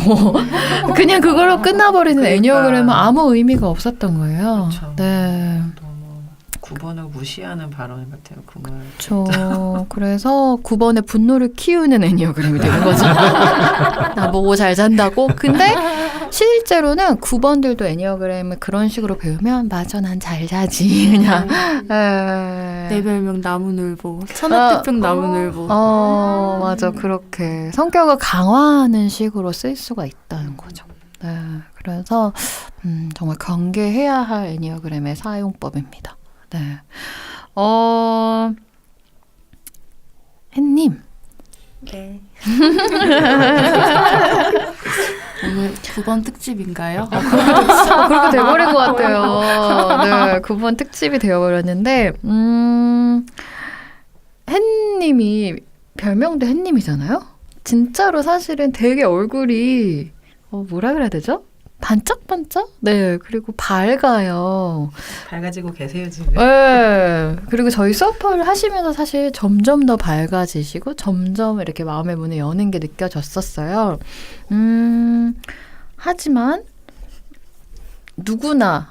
그냥 그걸로 끝나버리는 애니어그램은 아무 의미가 없었던 거예요. 그쵸. 네. 너무 9번을 무시하는 발언 같아요. 그 말. 그렇죠. 그래서 9번의 분노를 키우는 애니어그램이 되는 거죠. 나보고 잘 잔다고? 근데 실제로는 9번들도 애니어그램을 그런 식으로 배우면 맞아 난 잘 자지 그냥 내 별명 나무늘보, 천하태평 나무늘보. 맞아 그렇게 성격을 강화하는 식으로 쓸 수가 있다는 거죠. 네, 그래서 정말 경계해야 할 애니어그램의 사용법입니다. 네, 햇님. 네. 오늘 9번 특집인가요? 그렇게 돼버린 것 같아요. 네, 9번 특집이 되어버렸는데, 햇님이, 별명도 햇님이잖아요? 진짜로 사실은 되게 얼굴이, 뭐라 그래야 되죠? 반짝반짝? 네, 그리고 밝아요. 밝아지고 계세요 지금. 네, 그리고 저희 수업을 하시면서 사실 점점 더 밝아지시고 점점 이렇게 마음의 문을 여는 게 느껴졌었어요. 하지만 누구나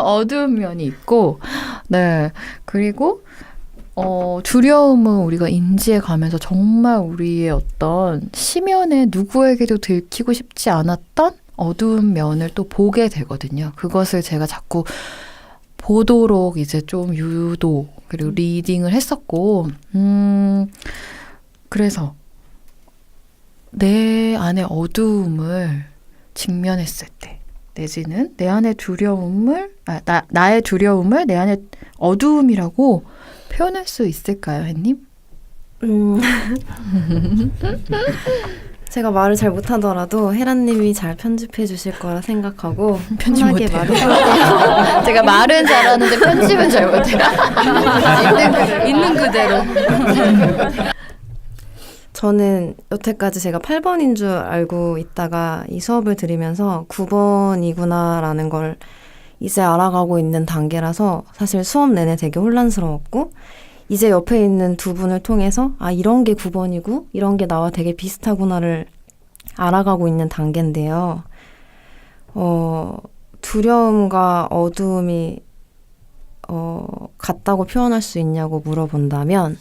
어두운 면이 있고, 네, 그리고 두려움은 우리가 인지해 가면서 정말 우리의 어떤 심연에 누구에게도 들키고 싶지 않았던 어두운 면을 또 보게 되거든요. 그것을 제가 자꾸 보도록 이제 좀 유도 그리고 리딩을 했었고, 그래서 내 안의 어두움을 직면했을 때, 내지는 내 안의 두려움을, 나의 두려움을 내 안의 어두움이라고 표현할 수 있을까요, 햇님? 제가 말을 잘 못하더라도 헤라님이 잘 편집해 주실 거라 생각하고 편집 편하게 못해요. 말을 제가 말은 잘하는데 편집은 잘 못해요. 있는 그대로. 저는 여태까지 제가 8번인 줄 알고 있다가 이 수업을 들으면서 9번이구나라는 걸 이제 알아가고 있는 단계라서 사실 수업 내내 되게 혼란스러웠고 이제 옆에 있는 두 분을 통해서 아 이런 게 9번이고 이런 게 나와 되게 비슷하구나를 알아가고 있는 단계인데요. 두려움과 어두움이 같다고 표현할 수 있냐고 물어본다면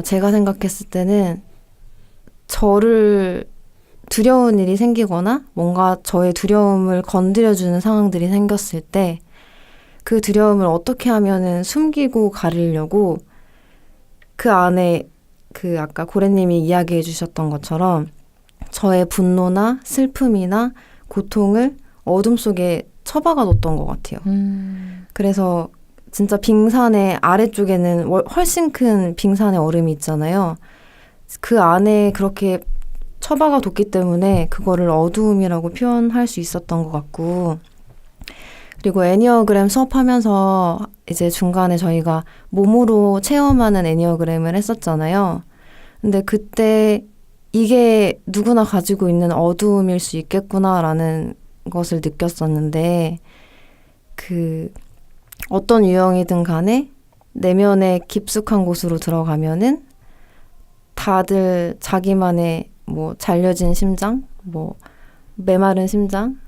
제가 생각했을 때는 두려운 일이 생기거나 뭔가 저의 두려움을 건드려주는 상황들이 생겼을 때 그 두려움을 어떻게 하면은 숨기고 가리려고 그 안에 그 아까 고래님이 이야기해 주셨던 것처럼 저의 분노나 슬픔이나 고통을 어둠 속에 처박아 놓았던 것 같아요. 그래서 진짜 빙산의 아래쪽에는 훨씬 큰 빙산의 얼음이 있잖아요. 그 안에 그렇게 처박아 뒀기 때문에 그거를 어두움이라고 표현할 수 있었던 것 같고, 그리고 애니어그램 수업하면서 이제 중간에 저희가 몸으로 체험하는 애니어그램을 했었잖아요. 근데 그때 이게 누구나 가지고 있는 어두움일 수 있겠구나라는 것을 느꼈었는데, 그 어떤 유형이든 간에 내면의 깊숙한 곳으로 들어가면은 다들 자기만의 뭐 잘려진 심장, 뭐 메마른 심장,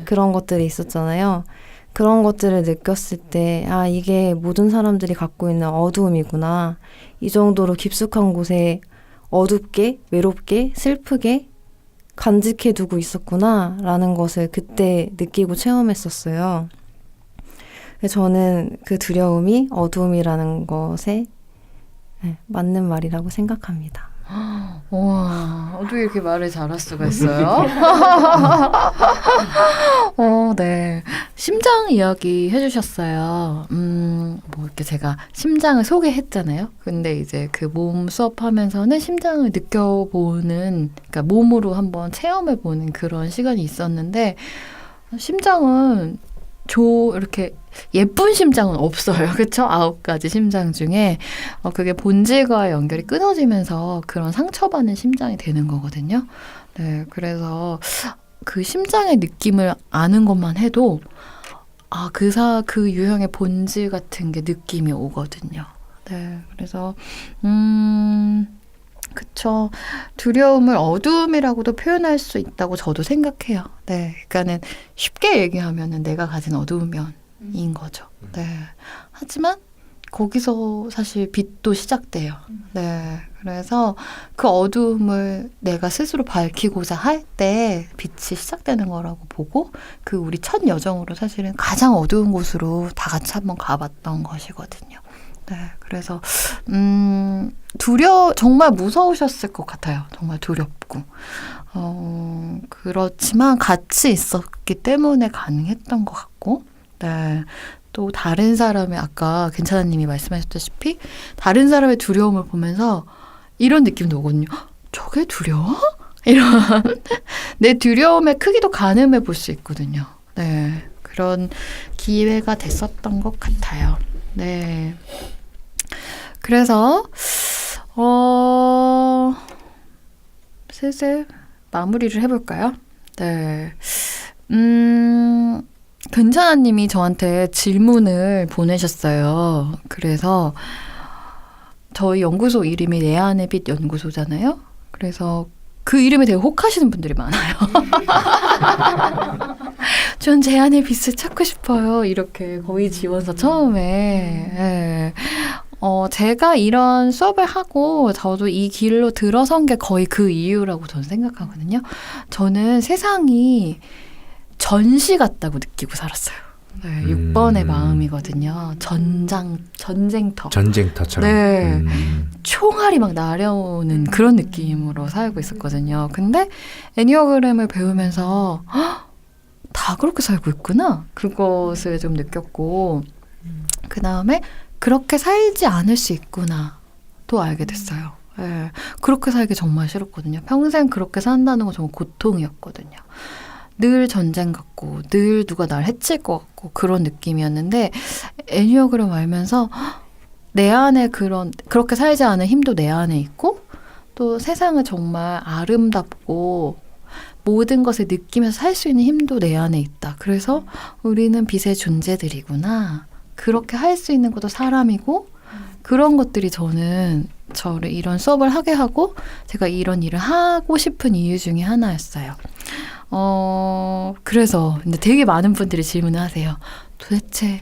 그런 것들이 있었잖아요. 그런 것들을 느꼈을 때, 아, 이게 모든 사람들이 갖고 있는 어두움이구나. 이 정도로 깊숙한 곳에 어둡게, 외롭게, 슬프게 간직해 두고 있었구나 라는 것을 그때 느끼고 체험했었어요. 저는 그 두려움이 어두움이라는 것에 맞는 말이라고 생각합니다. 와, 어떻게 이렇게 말을 잘할 수가 있어요? 네. 심장 이야기 해주셨어요. 뭐 이렇게 제가 심장을 소개했잖아요. 근데 이제 그 몸 수업하면서는 심장을 느껴보는, 그러니까 몸으로 한번 체험해보는 그런 시간이 있었는데, 심장은 이렇게 예쁜 심장은 없어요. 그쵸? 9가지 심장 중에 그게 본질과 연결이 끊어지면서 그런 상처받는 심장이 되는 거거든요. 네, 그래서 그 심장의 느낌을 아는 것만 해도 그 유형의 본질 같은 게 느낌이 오거든요. 네, 그래서 그쵸. 두려움을 어두움이라고도 표현할 수 있다고 저도 생각해요. 네. 그러니까는 쉽게 얘기하면은 내가 가진 어두움면인 거죠. 네. 하지만 거기서 사실 빛도 시작돼요. 네. 그래서 그 어두움을 내가 스스로 밝히고자 할 때 빛이 시작되는 거라고 보고, 그 우리 첫 여정으로 사실은 가장 어두운 곳으로 다 같이 한번 가봤던 것이거든요. 네, 그래서 정말 무서우셨을 것 같아요. 정말 두렵고 그렇지만 같이 있었기 때문에 가능했던 것 같고, 네, 또 다른 사람의 아까 괜찮아님이 말씀하셨다시피 다른 사람의 두려움을 보면서 이런 느낌도 오거든요. 저게 두려워? 이런 내 두려움의 크기도 가늠해 볼 수 있거든요. 네, 그런 기회가 됐었던 것 같아요. 네. 그래서 슬슬 마무리를 해볼까요? 네. 괜찮아님이 저한테 질문을 보내셨어요. 그래서 저희 연구소 이름이 내 안의 빛 연구소잖아요. 그래서 그 이름에 되게 혹하시는 분들이 많아요. 전 제 안의 빛을 찾고 싶어요. 이렇게 거의 지원서 처음에. 네. 제가 이런 수업을 하고 저도 이 길로 들어선 게 거의 그 이유라고 저는 생각하거든요. 저는 세상이 전시 같다고 느끼고 살았어요. 네, 6번의 마음이거든요. 전쟁터. 전쟁터처럼. 네. 총알이 막 날아오는 그런 느낌으로 살고 있었거든요. 근데 애니어그램을 배우면서 다 그렇게 살고 있구나. 그것을 좀 느꼈고, 그 다음에 그렇게 살지 않을 수 있구나 또 알게 됐어요. 네. 그렇게 살기 정말 싫었거든요. 평생 그렇게 산다는 건 정말 고통이었거든요. 늘 전쟁 같고 늘 누가 날 해칠 것 같고 그런 느낌이었는데, 애니어그램 알면서 내 안에 그렇게 살지 않은 힘도 내 안에 있고, 또 세상을 정말 아름답고 모든 것을 느끼면서 살 수 있는 힘도 내 안에 있다. 그래서 우리는 빛의 존재들이구나. 그렇게 할 수 있는 것도 사람이고, 그런 것들이 저를 이런 수업을 하게 하고 제가 이런 일을 하고 싶은 이유 중에 하나였어요. 그래서 근데 되게 많은 분들이 질문을 하세요. 도대체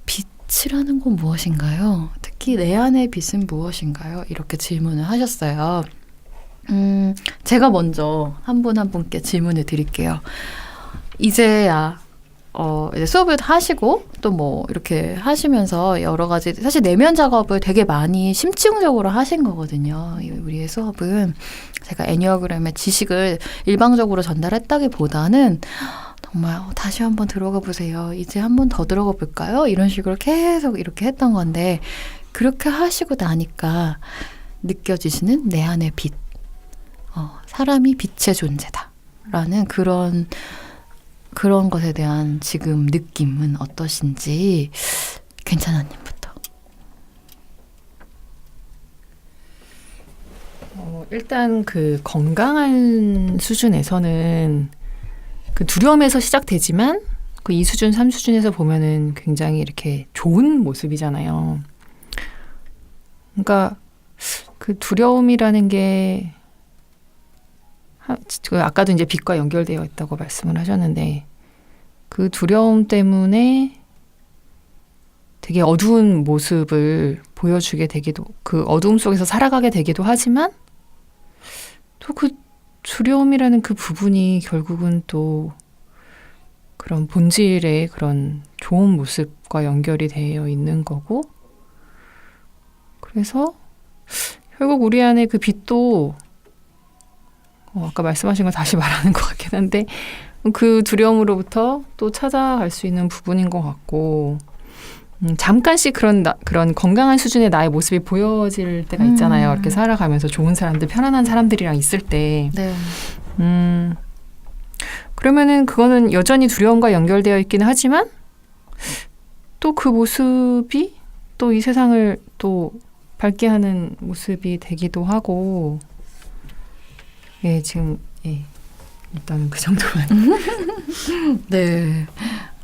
빛이라는 건 무엇인가요? 특히 내 안의 빛은 무엇인가요? 이렇게 질문을 하셨어요. 제가 먼저 한 분 한 분께 질문을 드릴게요. 이제야 이제 수업을 하시고 또 뭐 이렇게 하시면서 여러 가지 사실 내면 작업을 되게 많이 심층적으로 하신 거거든요. 우리의 수업은 제가 애니어그램의 지식을 일방적으로 전달했다기보다는 정말 다시 한번 들어가 보세요. 이제 한번 더 들어가 볼까요? 이런 식으로 계속 이렇게 했던 건데 그렇게 하시고 나니까 느껴지시는 내 안의 빛. 사람이 빛의 존재다라는 그런 것에 대한 지금 느낌은 어떠신지 괜찮아님부터. 일단 그 건강한 수준에서는 그 두려움에서 시작되지만 그 2수준, 3수준에서 보면은 굉장히 이렇게 좋은 모습이잖아요. 그러니까 그 두려움이라는 게 아까도 이제 빛과 연결되어 있다고 말씀을 하셨는데 그 두려움 때문에 되게 어두운 모습을 보여주게 되기도 그 어두움 속에서 살아가게 되기도 하지만 또 그 두려움이라는 그 부분이 결국은 또 그런 본질의 그런 좋은 모습과 연결이 되어 있는 거고 그래서 결국 우리 안에 그 빛도 아까 말씀하신 거 다시 말하는 것 같긴 한데 그 두려움으로부터 또 찾아갈 수 있는 부분인 것 같고 잠깐씩 그런 건강한 수준의 나의 모습이 보여질 때가 있잖아요. 이렇게 살아가면서 좋은 사람들, 편안한 사람들이랑 있을 때. 네. 그러면은 그거는 여전히 두려움과 연결되어 있기는 하지만 또 그 모습이 또 이 세상을 또 밝게 하는 모습이 되기도 하고 예, 지금 예. 일단은 그 정도만. 네.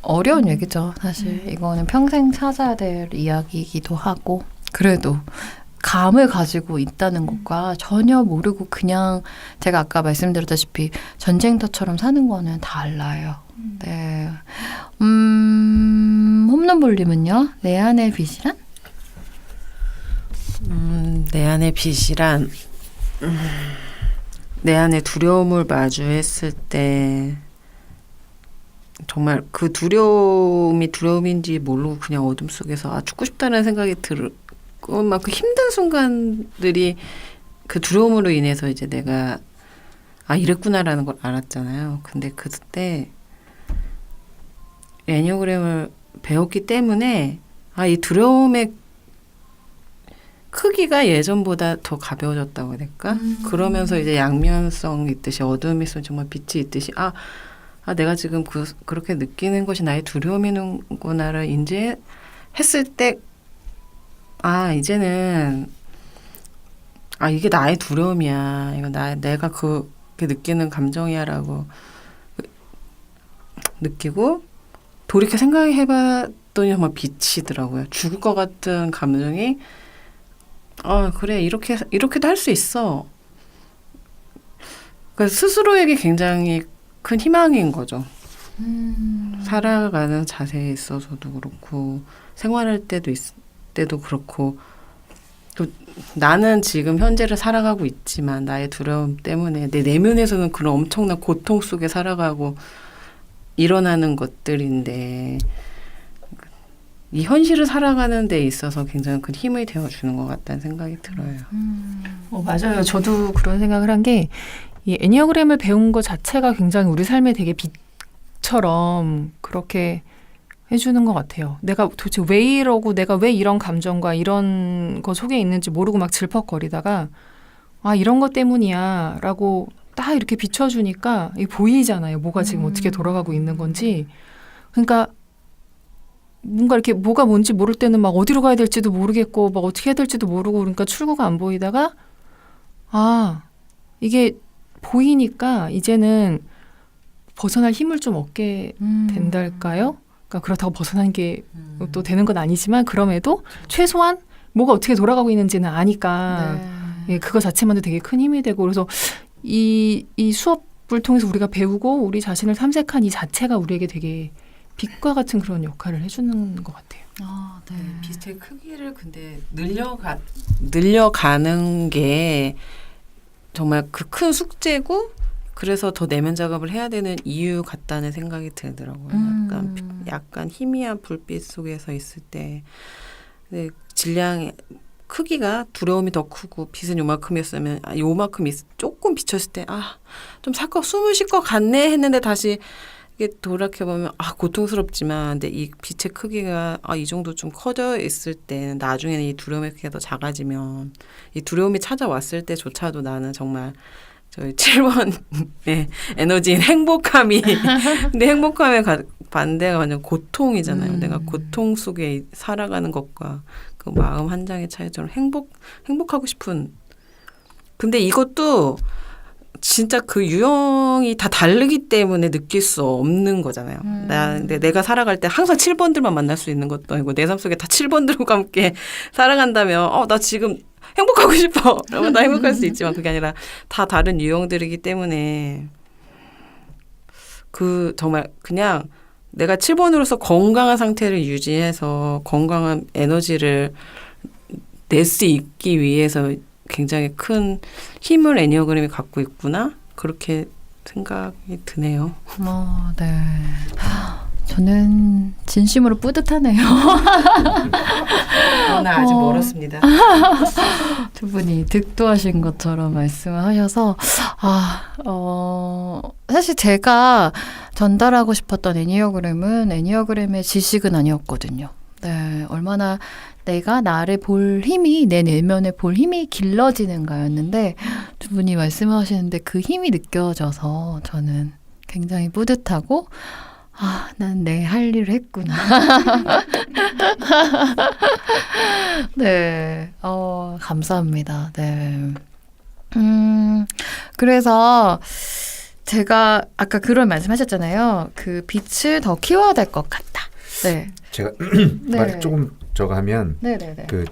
어려운 얘기죠, 사실. 이거는 평생 찾아야 될 이야기이기도 하고. 그래도 감을 가지고 있다는 것과 전혀 모르고 그냥 제가 아까 말씀드렸다시피 전쟁터처럼 사는 거는 달라요. 네. 홈런볼님은요? 내 안의 빛이란? 내 안의 빛이란 내 안에 두려움을 마주했을 때 정말 그 두려움이 두려움인지 모르고 그냥 어둠 속에서 죽고 싶다는 생각이 들고 막 그 힘든 순간들이 그 두려움으로 인해서 이제 내가 이랬구나라는 걸 알았잖아요. 근데 그때 애니어그램을 배웠기 때문에 이 두려움의 크기가 예전보다 더 가벼워졌다고 해야 될까? 그러면서 이제 양면성 있듯이 어둠이 있으면 정말 빛이 있듯이 내가 지금 그렇게 느끼는 것이 나의 두려움이구나를 인지했을 때 이제는 이게 나의 두려움이야. 이거 내가 그렇게 느끼는 감정이야라고 느끼고 돌이켜 생각해봤더니 정말 빛이더라고요. 죽을 것 같은 감정이 그래 이렇게도 할 수 있어. 그러니까 스스로에게 굉장히 큰 희망인 거죠. 살아가는 자세에 있어서도 그렇고 생활할 때도 그렇고 또 나는 지금 현재를 살아가고 있지만 나의 두려움 때문에 내 내면에서는 그런 엄청난 고통 속에 살아가고 일어나는 것들인데 이 현실을 살아가는 데 있어서 굉장히 큰 힘이 되어주는 것 같다는 생각이 들어요. 맞아요. 저도 그런 생각을 한 게 이 애니어그램을 배운 것 자체가 굉장히 우리 삶에 되게 빛처럼 그렇게 해주는 것 같아요. 내가 도대체 왜 이러고 내가 왜 이런 감정과 이런 거 속에 있는지 모르고 막 질퍽거리다가 이런 것 때문이야 라고 딱 이렇게 비춰주니까 이게 보이잖아요. 뭐가 지금 어떻게 돌아가고 있는 건지. 그러니까 뭔가 이렇게 뭐가 뭔지 모를 때는 막 어디로 가야 될지도 모르겠고 막 어떻게 해야 될지도 모르고 그러니까 출구가 안 보이다가 이게 보이니까 이제는 벗어날 힘을 좀 얻게 된달까요? 그러니까 그렇다고 벗어난 게 또 되는 건 아니지만 그럼에도 최소한 뭐가 어떻게 돌아가고 있는지는 아니까 예, 그거 자체만도 되게 큰 힘이 되고 그래서 이 수업을 통해서 우리가 배우고 우리 자신을 탐색한 이 자체가 우리에게 되게 빛과 같은 그런 역할을 해주는 것 같아요. 네. 빛의 크기를 근데 늘려가는 게 정말 그 큰 숙제고 그래서 더 내면 작업을 해야 되는 이유 같다는 생각이 들더라고요. 약간 희미한 불빛 속에서 있을 때 근데 질량의 크기가 두려움이 더 크고 빛은 요만큼이었으면 요만큼 조금 비쳤을 때 좀 살짝 숨을 쉴 것 같네 했는데 다시 이게 돌이켜보면 고통스럽지만 근데 이 빛의 크기가 이 정도 좀 커져 있을 때는 나중에는 이 두려움의 크기가 더 작아지면 이 두려움이 찾아왔을 때조차도 나는 정말 저희 7번의 에너지인 행복함이 근데 행복함의 반대가 완전 고통이잖아요. 내가 고통 속에 살아가는 것과 그 마음 한 장의 차이처럼 행복하고 싶은 근데 이것도 진짜 그 유형이 다 다르기 때문에 느낄 수 없는 거잖아요. 근데 내가 살아갈 때 항상 7번들만 만날 수 있는 것도 아니고 내 삶 속에 다 7번들과 함께 살아간다면 나 지금 행복하고 싶어. 그러면 나 행복할 수 있지만 그게 아니라 다 다른 유형들이기 때문에 그 정말 그냥 내가 7번으로서 건강한 상태를 유지해서 건강한 에너지를 낼 수 있기 위해서 굉장히 큰 힘을 애니어그램이 갖고 있구나 그렇게 생각이 드네요. 네. 저는 진심으로 뿌듯하네요. 그러나 아직 멀었습니다. 두 분이 득도하신 것처럼 말씀을 하셔서 사실 제가 전달하고 싶었던 애니어그램은 애니어그램의 지식은 아니었거든요. 네, 얼마나 내가 나를 볼 힘이 내 내면에 볼 힘이 길러지는가였는데 두 분이 말씀하시는데 그 힘이 느껴져서 저는 굉장히 뿌듯하고 난 내 할 일을 했구나. 네, 감사합니다. 네. 그래서 제가 아까 그런 말씀하셨잖아요. 그 빛을 더 키워야 될 것 같다. 네. 제가 네. 말을 조금 저거 하면 네네네. 그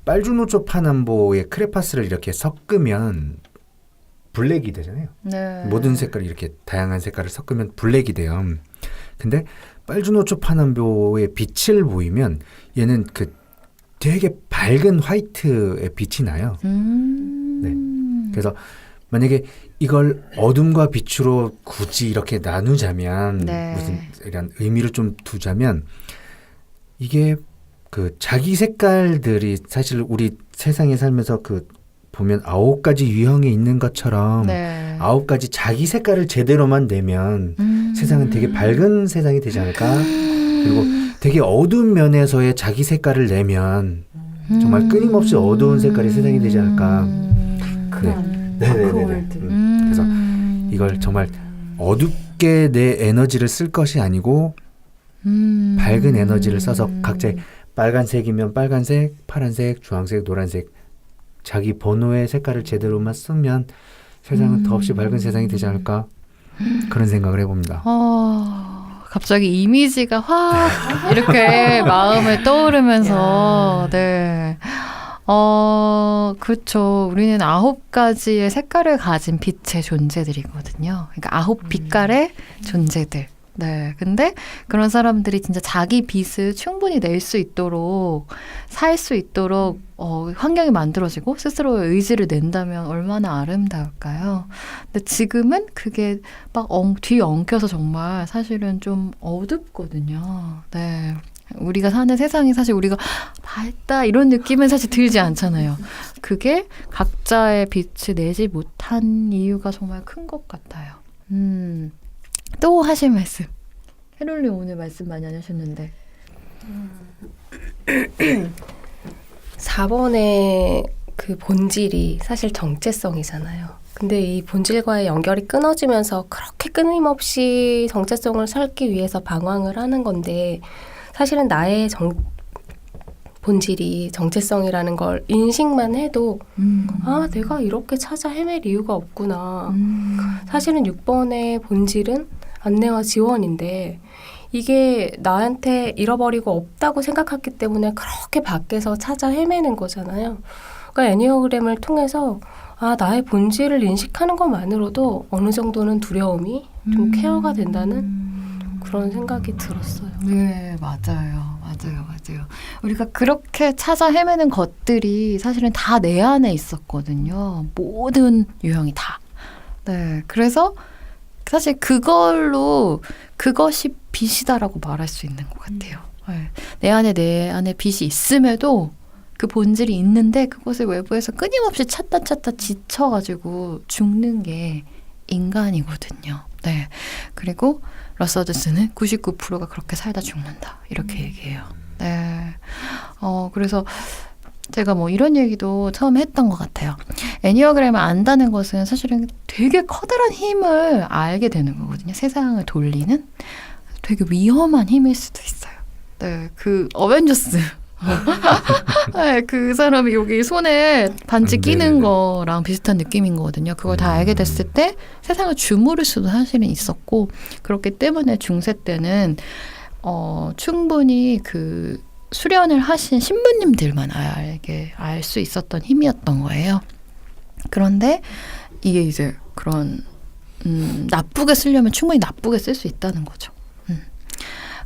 빨주노초 파남보의 크레파스를 이렇게 섞으면 블랙이 되잖아요. 네. 모든 색깔이 이렇게 다양한 색깔을 섞으면 블랙이 돼요. 근데 빨주노초 파남보의 빛을 보이면 얘는 그 되게 밝은 화이트의 빛이 나요. 네. 그래서 만약에 이걸 어둠과 빛으로 굳이 이렇게 나누자면 네. 무슨 이런 의미를 좀 두자면 이게 그 자기 색깔들이 사실 우리 세상에 살면서 그 보면 9가지 유형이 있는 것처럼 네. 9가지 자기 색깔을 제대로만 내면 세상은 되게 밝은 세상이 되지 않을까? 그리고 되게 어두운 면에서의 자기 색깔을 내면 정말 끊임없이 어두운 색깔이 세상이 되지 않을까? 네네네. 그래서 이걸 정말 어둡게 내 에너지를 쓸 것이 아니고 밝은 에너지를 써서 각자의 빨간색이면 빨간색, 파란색, 주황색, 노란색 자기 번호의 색깔을 제대로만 쓰면 세상은 더없이 밝은 세상이 되지 않을까? 그런 생각을 해봅니다. 갑자기 이미지가 확 이렇게 마음을 떠오르면서 네. 그렇죠. 우리는 9가지의 색깔을 가진 빛의 존재들이거든요. 그러니까 9빛깔의 존재들. 네. 근데 그런 사람들이 진짜 자기 빛을 충분히 낼 수 있도록, 살 수 있도록, 환경이 만들어지고 스스로의 의지를 낸다면 얼마나 아름다울까요? 근데 지금은 그게 막 뒤엉켜서 정말 사실은 좀 어둡거든요. 네. 우리가 사는 세상이 사실 우리가 밝다 이런 느낌은 사실 들지 않잖아요. 그게 각자의 빛을 내지 못한 이유가 정말 큰 것 같아요. 또 하실 말씀. 해롤님 오늘 말씀 많이 안 하셨는데. 4번의 그 본질이 사실 정체성이잖아요. 근데 이 본질과의 연결이 끊어지면서 그렇게 끊임없이 정체성을 찾기 위해서 방황을 하는 건데 사실은 나의 본질이 정체성이라는 걸 인식만 해도 내가 이렇게 찾아 헤맬 이유가 없구나. 사실은 6번의 본질은 안내와 지원인데 이게 나한테 잃어버리고 없다고 생각했기 때문에 그렇게 밖에서 찾아 헤매는 거잖아요. 그러니까 애니어그램을 통해서 나의 본질을 인식하는 것만으로도 어느 정도는 두려움이 좀 케어가 된다는 그런 생각이 들었어요. 네, 맞아요. 맞아요. 우리가 그렇게 찾아 헤매는 것들이 사실은 다 내 안에 있었거든요. 모든 유형이 다. 네, 그래서 사실 그것이 빛이다라고 말할 수 있는 것 같아요. 네. 내 안에 빛이 있음에도 그 본질이 있는데 그것을 외부에서 끊임없이 찾다 지쳐가지고 죽는 게 인간이거든요. 네. 그리고 러서드스는 99%가 그렇게 살다 죽는다. 이렇게 얘기해요. 네. 그래서 제가 뭐 이런 얘기도 처음에 했던 것 같아요. 애니어그램을 안다는 것은 사실은 되게 커다란 힘을 알게 되는 거거든요. 세상을 돌리는 되게 위험한 힘일 수도 있어요. 네. 그 어벤져스 네, 그 사람이 여기 손에 반지 끼는 거랑 비슷한 느낌인 거거든요. 그걸 다 알게 됐을 때 세상을 주무를 수도 사실은 있었고 그렇기 때문에 중세 때는 충분히 그 수련을 하신 신부님들만 알 수 있었던 힘이었던 거예요. 그런데 이게 이제 그런 나쁘게 쓰려면 충분히 나쁘게 쓸 수 있다는 거죠.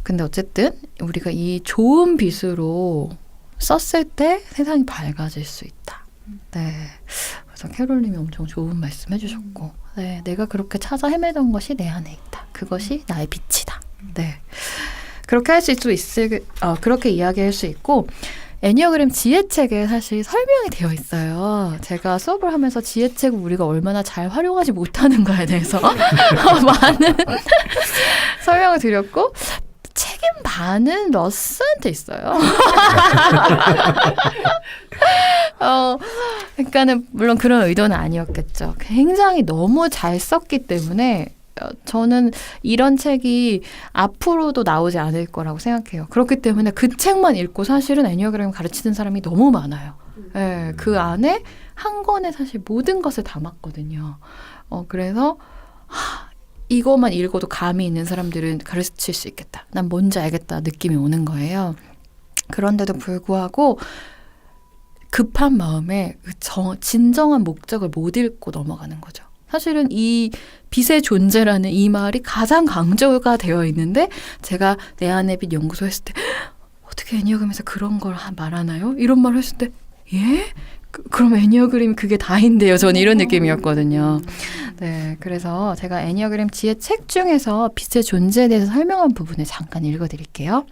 근데 어쨌든 우리가 이 좋은 빛으로 썼을 때 세상이 밝아질 수 있다. 네. 그래서 캐롤님이 엄청 좋은 말씀 해주셨고, 네. 내가 그렇게 찾아 헤매던 것이 내 안에 있다. 그것이 나의 빛이다. 네. 그렇게 할 수 그렇게 이야기할 수 있고, 애니어그램 지혜책에 사실 설명이 되어 있어요. 제가 수업을 하면서 지혜책을 우리가 얼마나 잘 활용하지 못하는가에 대해서 많은 설명을 드렸고, 책임 반은 러스한테 있어요. 그러니까는 물론 그런 의도는 아니었겠죠. 굉장히 너무 잘 썼기 때문에 저는 이런 책이 앞으로도 나오지 않을 거라고 생각해요. 그렇기 때문에 그 책만 읽고 사실은 애니어그램 가르치는 사람이 너무 많아요. 네, 그 안에 한 권에 사실 모든 것을 담았거든요. 그래서 이것만 읽어도 감이 있는 사람들은 가르칠 수 있겠다. 난 뭔지 알겠다 느낌이 오는 거예요. 그런데도 불구하고 급한 마음에 진정한 목적을 못 읽고 넘어가는 거죠. 사실은 이 빛의 존재라는 이 말이 가장 강조가 되어 있는데 제가 내 안의 빛 연구소 했을 때 어떻게 애니어그램에서 그런 걸 말하나요? 이런 말을 했을 때 예? 그럼 애니어그램이 그게 다인데요. 저는 이런 느낌이었거든요. 네, 그래서 제가 애니어그램 지혜 책 중에서 빛의 존재에 대해서 설명한 부분을 잠깐 읽어드릴게요.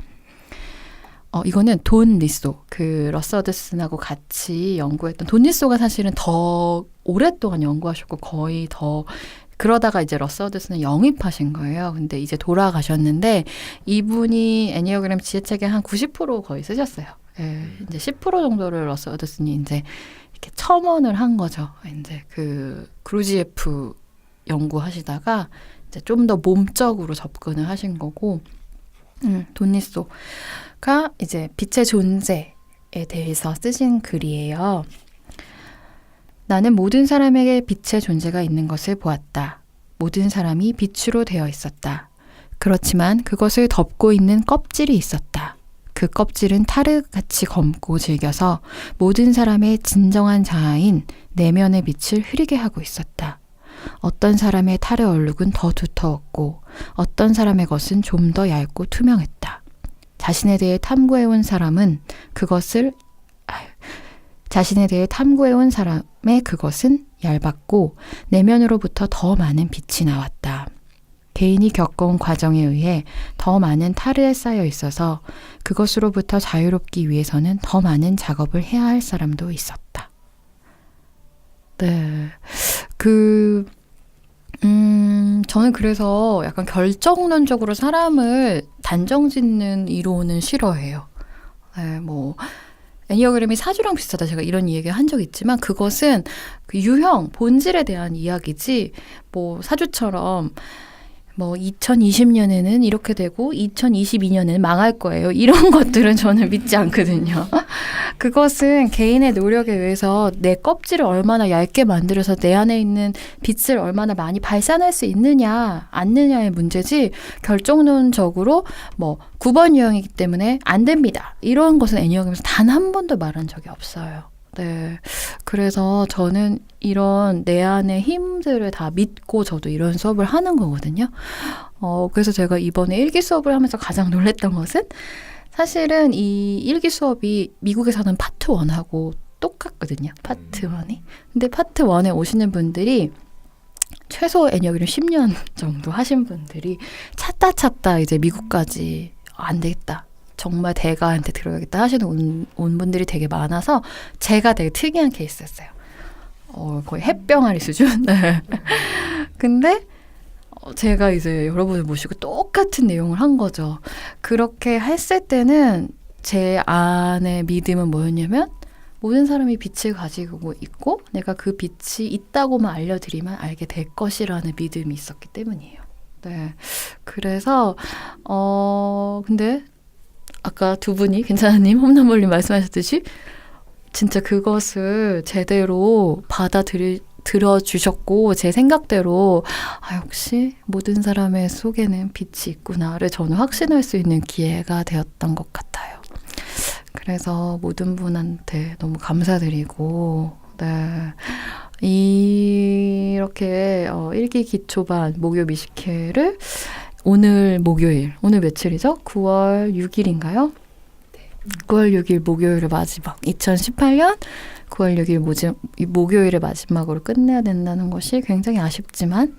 이거는 돈 리소, 그 러서드슨하고 같이 연구했던 돈 리소가 사실은 더 오랫동안 연구하셨고 거의 더 그러다가 이제 러서드슨은 영입하신 거예요. 근데 이제 돌아가셨는데 이분이 애니어그램 지혜책의 한 90% 거의 쓰셨어요. 예, 이제 10% 정도를 러서드슨이 이제 이렇게 첨언을 한 거죠. 이제 그 그루지예프 연구하시다가 이제 좀 더 몸적으로 접근을 하신 거고, 돈 리소가 이제 빛의 존재에 대해서 쓰신 글이에요. 나는 모든 사람에게 빛의 존재가 있는 것을 보았다. 모든 사람이 빛으로 되어 있었다. 그렇지만 그것을 덮고 있는 껍질이 있었다. 그 껍질은 타르같이 검고 질겨서 모든 사람의 진정한 자아인 내면의 빛을 흐리게 하고 있었다. 어떤 사람의 타르 얼룩은 더 두터웠고 어떤 사람의 것은 좀 더 얇고 투명했다. 자신에 대해 탐구해온 사람의 그것은 얇았고 내면으로부터 더 많은 빛이 나왔다. 개인이 겪어온 과정에 의해 더 많은 타르에 쌓여 있어서 그것으로부터 자유롭기 위해서는 더 많은 작업을 해야 할 사람도 있었다. 네. 저는 그래서 약간 결정론적으로 사람을 단정 짓는 이론은 싫어해요. 네, 뭐, 애니어그램이 사주랑 비슷하다. 제가 이런 얘기 한 적 있지만 그것은 그 유형, 본질에 대한 이야기지, 뭐, 사주처럼 뭐 2020년에는 이렇게 되고 2022년에는 망할 거예요. 이런 것들은 저는 믿지 않거든요. 그것은 개인의 노력에 의해서 내 껍질을 얼마나 얇게 만들어서 내 안에 있는 빛을 얼마나 많이 발산할 수 있느냐, 않느냐의 문제지 결정론적으로 뭐 9번 유형이기 때문에 안 됩니다. 이런 것은 애니어그램에서 단 한 번도 말한 적이 없어요. 네. 그래서 저는 이런 내 안의 힘들을 다 믿고 저도 이런 수업을 하는 거거든요. 그래서 제가 이번에 일기 수업을 하면서 가장 놀랬던 것은 사실은 이 일기 수업이 미국에서는 파트 1하고 똑같거든요. 파트 1이. 근데 파트 1에 오시는 분들이 최소 애니어그램 10년 정도 하신 분들이 찾다 이제 미국까지 안 되겠다. 정말 대가한테 들어야겠다 하시는 온 분들이 되게 많아서 제가 되게 특이한 케이스였어요. 거의 햇병아리 수준. 네. 근데 제가 이제 여러분을 모시고 똑같은 내용을 한 거죠. 그렇게 했을 때는 제 안의 믿음은 뭐였냐면 모든 사람이 빛을 가지고 있고 내가 그 빛이 있다고만 알려드리면 알게 될 것이라는 믿음이 있었기 때문이에요. 네. 그래서 근데 아까 두 분이 괜찮아님, 홈런볼님 말씀하셨듯이 진짜 그것을 제대로 들어주셨고 제 생각대로 역시 모든 사람의 속에는 빛이 있구나를 저는 확신할 수 있는 기회가 되었던 것 같아요. 그래서 모든 분한테 너무 감사드리고 네. 이렇게 일기 기초반 목요 미식회를 오늘 목요일, 오늘 며칠이죠? 9월 6일인가요? 9월 6일 목요일을 마지막 2018년 9월 6일 목요일을 마지막으로 끝내야 된다는 것이 굉장히 아쉽지만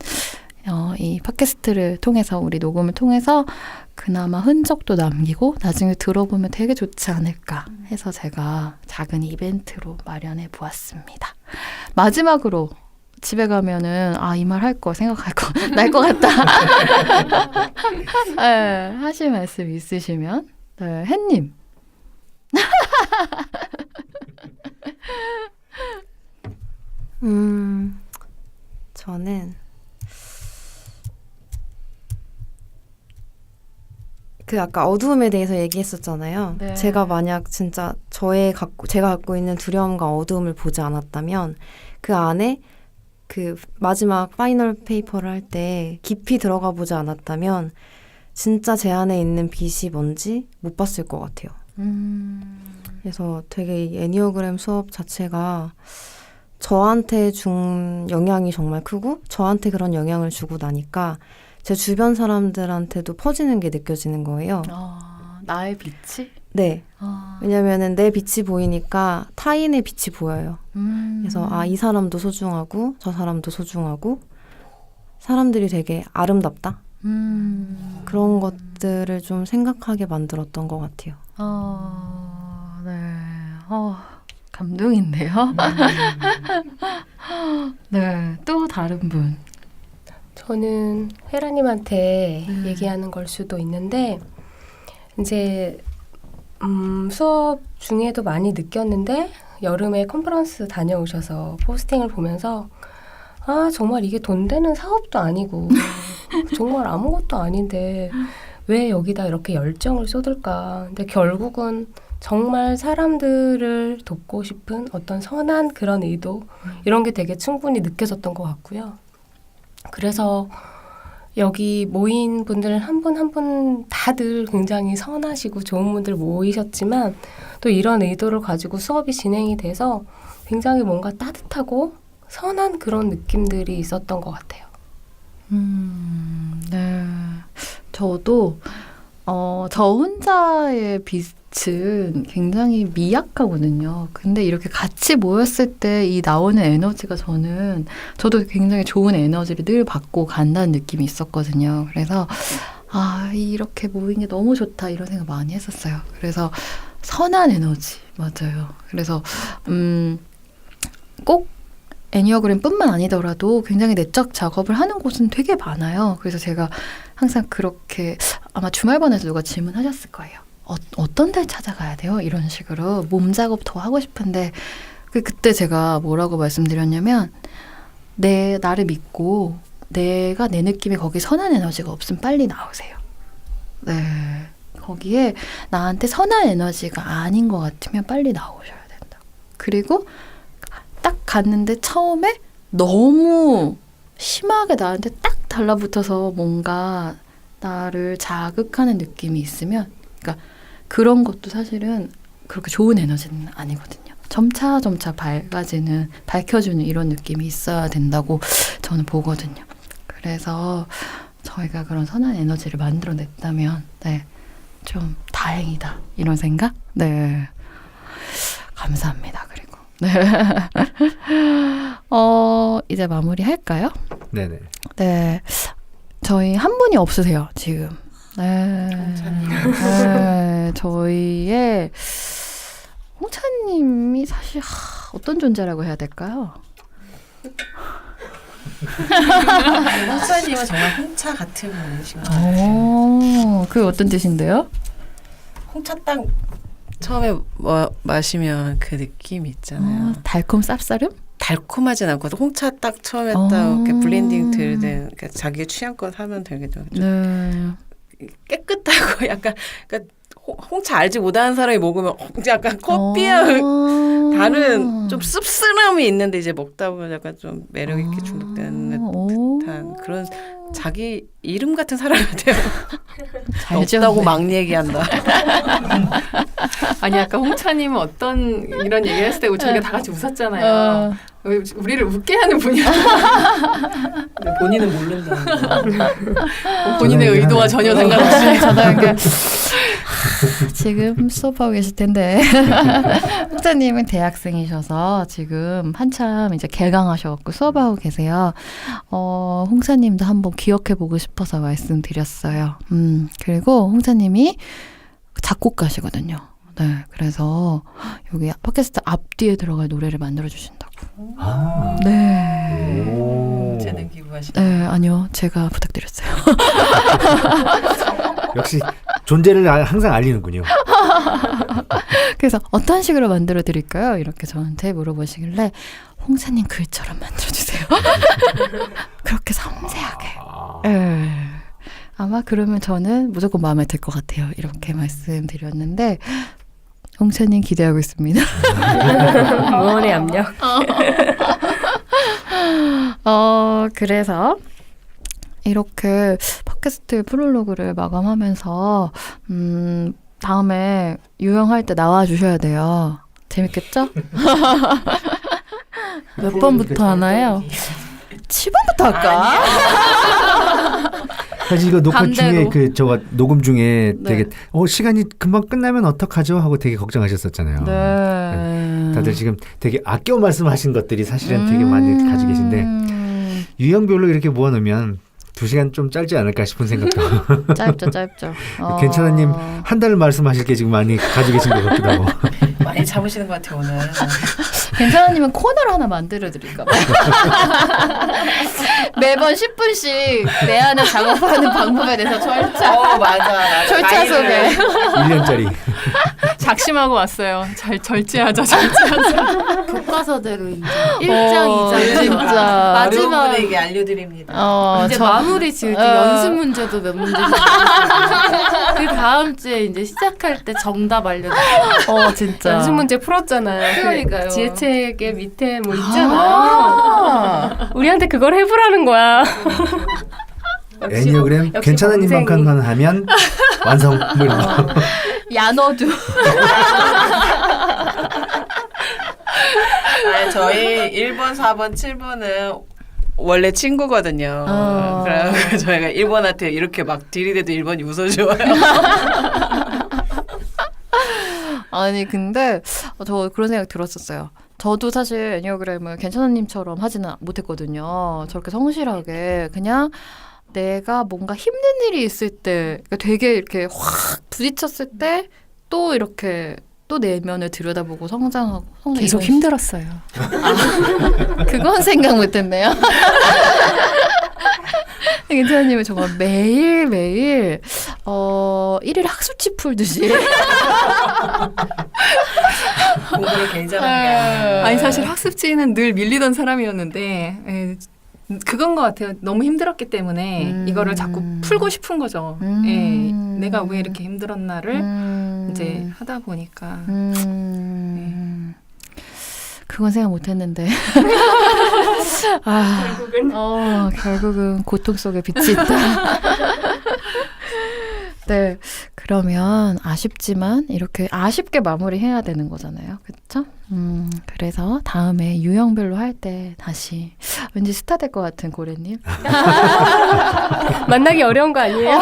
이 팟캐스트를 통해서 우리 녹음을 통해서 그나마 흔적도 남기고 나중에 들어보면 되게 좋지 않을까 해서 제가 작은 이벤트로 마련해 보았습니다. 마지막으로 집에 가면은 이 말 할 거 생각할 거 날 것 같다. 네, 하실 말씀 있으시면 네, 햇님. 저는 그 아까 어두움에 대해서 얘기했었잖아요. 네. 제가 만약 진짜 제가 갖고 있는 두려움과 어두움을 보지 않았다면 그 안에 그 마지막 파이널 페이퍼를 할 때 깊이 들어가 보지 않았다면 진짜 제 안에 있는 빛이 뭔지 못 봤을 것 같아요. 그래서 되게 이 애니어그램 수업 자체가 저한테 준 영향이 정말 크고 저한테 그런 영향을 주고 나니까 제 주변 사람들한테도 퍼지는 게 느껴지는 거예요. 나의 빛이? 네. 왜냐면은 내 빛이 보이니까 타인의 빛이 보여요. 그래서 이 사람도 소중하고 저 사람도 소중하고 사람들이 되게 아름답다. 그런 것들을 좀 생각하게 만들었던 것 같아요. 네. 감동인데요. 네. 또 다른 분. 저는 헤라님한테 얘기하는 걸 수도 있는데 이제 수업 중에도 많이 느꼈는데 여름에 컨퍼런스 다녀오셔서 포스팅을 보면서 정말 이게 돈 되는 사업도 아니고 정말 아무것도 아닌데 왜 여기다 이렇게 열정을 쏟을까. 근데 결국은 정말 사람들을 돕고 싶은 어떤 선한 그런 의도 이런 게 되게 충분히 느껴졌던 것 같고요. 그래서 여기 모인 분들 한 분 한 분 다들 굉장히 선하시고 좋은 분들 모이셨지만 또 이런 의도를 가지고 수업이 진행이 돼서 굉장히 뭔가 따뜻하고 선한 그런 느낌들이 있었던 것 같아요. 네. 저도 저 혼자의 빛은 굉장히 미약하거든요. 근데 이렇게 같이 모였을 때 이 나오는 에너지가 저도 굉장히 좋은 에너지를 늘 받고 간다는 느낌이 있었거든요. 그래서 이렇게 모인 게 너무 좋다 이런 생각 많이 했었어요. 그래서 선한 에너지 맞아요. 그래서 꼭 애니어그램뿐만 아니더라도 굉장히 내적 작업을 하는 곳은 되게 많아요. 그래서 제가 항상 그렇게 아마 주말반에서 누가 질문하셨을 거예요. 어떤 달 찾아가야 돼요? 이런 식으로 몸 작업 더 하고 싶은데 그때 제가 뭐라고 말씀드렸냐면 나를 믿고 내가 내 느낌에 거기 선한 에너지가 없으면 빨리 나오세요. 네. 거기에 나한테 선한 에너지가 아닌 것 같으면 빨리 나오셔야 된다. 그리고 딱 갔는데 처음에 너무 심하게 나한테 딱 달라붙어서 뭔가 나를 자극하는 느낌이 있으면 그러니까 그런 것도 사실은 그렇게 좋은 에너지는 아니거든요. 점차 밝혀주는 이런 느낌이 있어야 된다고 저는 보거든요. 그래서 저희가 그런 선한 에너지를 만들어냈다면 좀 다행이다 이런 생각. 네, 감사합니다. 그리고 네, 이제 마무리 할까요? 네네. 네, 저희 한 분이 없으세요 지금. 네, 네, 저희의 홍차님이 사실 어떤 존재라고 해야 될까요? 홍차님은 정말 홍차 같은 분이신 것 같아요. 그 어떤 뜻인데요? 홍차 딱 처음에 마시면 그 느낌 있잖아요. 달콤 쌉싸름? 달콤하진 않고 홍차 딱 처음에 딱 이렇게 블렌딩 들든 자기 취향껏 하면 되겠죠. 네. 깨끗하고 약간 그러니까 홍차 알지 못하는 사람이 먹으면 약간 커피와 다른 좀 씁쓸함이 있는데 이제 먹다 보면 약간 좀 매력 있게 중독되는 듯한 그런 자기 이름 같은 사람 같아요. 없다고 막 얘기한다. 아니 아까 홍차님은 어떤 이런 얘기를 했을 때 저희가 다 같이 웃었잖아요. 우리를 웃게 하는 분이야. 본인은 모른다. 본인의 의도와 전혀 상관없이. 저도 지금 수업하고 계실 텐데 홍차님은 대학생이셔서 지금 한참 이제 개강하셔갖고 수업하고 계세요. 홍차님도 한번 기억해보고 싶어서 말씀드렸어요. 그리고 홍차님이 작곡가시거든요. 네, 그래서 여기 팟캐스트 앞뒤에 들어갈 노래를 만들어 주신다고. 네. 재능 기부하시는. 네, 아니요, 제가 부탁드렸어요. 역시 존재를 항상 알리는군요. 그래서 어떤 식으로 만들어 드릴까요? 이렇게 저한테 물어보시길래 홍사님 글처럼 만들어 주세요. 그렇게 섬세하게. 네. 아마 그러면 저는 무조건 마음에 들 것 같아요. 이렇게 말씀드렸는데 홍차님 기대하고 있습니다. 응원의 압력. 그래서 이렇게 팟캐스트 프롤로그를 마감하면서 다음에 유형할 때 나와 주셔야 돼요. 재밌겠죠? 몇 번부터 하나요? 7번부터 할까? 사실 이거 녹화 중에 반대로. 저거 녹음 중에 되게 네. 시간이 금방 끝나면 어떡하죠 하고 되게 걱정하셨었잖아요. 네. 다들 지금 되게 아껴 말씀하신 것들이 사실은 되게 많이 가지고 계신데 유형별로 이렇게 모아놓으면 2시간 좀 짧지 않을까 싶은 생각도. 짧죠. 괜찮아님 한 달 말씀하실 게 지금 많이 가지고 계신 것 같기도 하고. 많이 잡으시는 것 같아요 오늘. 괜찮아님은 코너를 하나 만들어 드릴까 봐. 매번 10분씩 내 안에 작업하는 방법에 대해서 맞아. 철자 소개. 1년짜리. 작심하고 왔어요. 잘 절제하자. 교과서대로 이제 1장, 2장 진짜. 마지막 여러분에게 알려드립니다. 이제 마무리 지을 때 연습 문제도 몇 문제 그 다음 주에 이제 시작할 때 정답 알려드릴게요. 진짜. 연습 문제 풀었잖아요. 그러니까요. 그 지혜책의 밑에 뭐 있잖아요. 우리한테 그걸 해보라는 거야. 애니어그램 역시 괜찮아님만큼만 하면 완성. 뭐 이런 거. 야너도. 저희 1번, 4번, 7번은 원래 친구거든요. 그래서 저희가 1번한테 이렇게 막 들이대도 1번이 웃어줘요. 아니 근데 저 그런 생각 들었었어요. 저도 사실 애니어그램을 괜찮은님처럼 하지는 못했거든요. 저렇게 성실하게 그냥 내가 뭔가 힘든 일이 있을 때 그러니까 되게 이렇게 확 부딪혔을 때 또 이렇게 또 내면을 들여다보고 성장하고 계속 이런 힘들었어요. 그건 생각 못했네요. 괜찮은님은 정말 매일매일 1일 학습지 풀듯이 공부를 굉장히 아니 사실 학습지는 늘 밀리던 사람이었는데 그건 것 같아요. 너무 힘들었기 때문에 이거를 자꾸 풀고 싶은 거죠. 내가 왜 이렇게 힘들었나를 이제 하다 보니까. 그건 생각 못했는데. 결국은 고통 속에 빛이 있다. 네, 그러면 아쉽지만 이렇게 아쉽게 마무리해야 되는 거잖아요. 그렇죠? 그래서 다음에 유형별로 할 때 다시 왠지 스타 될 것 같은 고래님. 만나기 어려운 거 아니에요?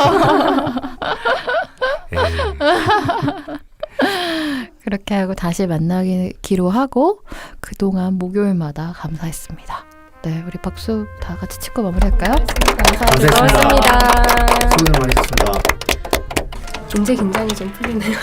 그렇게 하고 다시 만나기로 하고 그동안 목요일마다 감사했습니다. 네, 우리 박수 다 같이 치고 마무리할까요? 고생했습니다. 고맙습니다. 수고 많으셨습니다. 이제 긴장이 좀 풀리네요.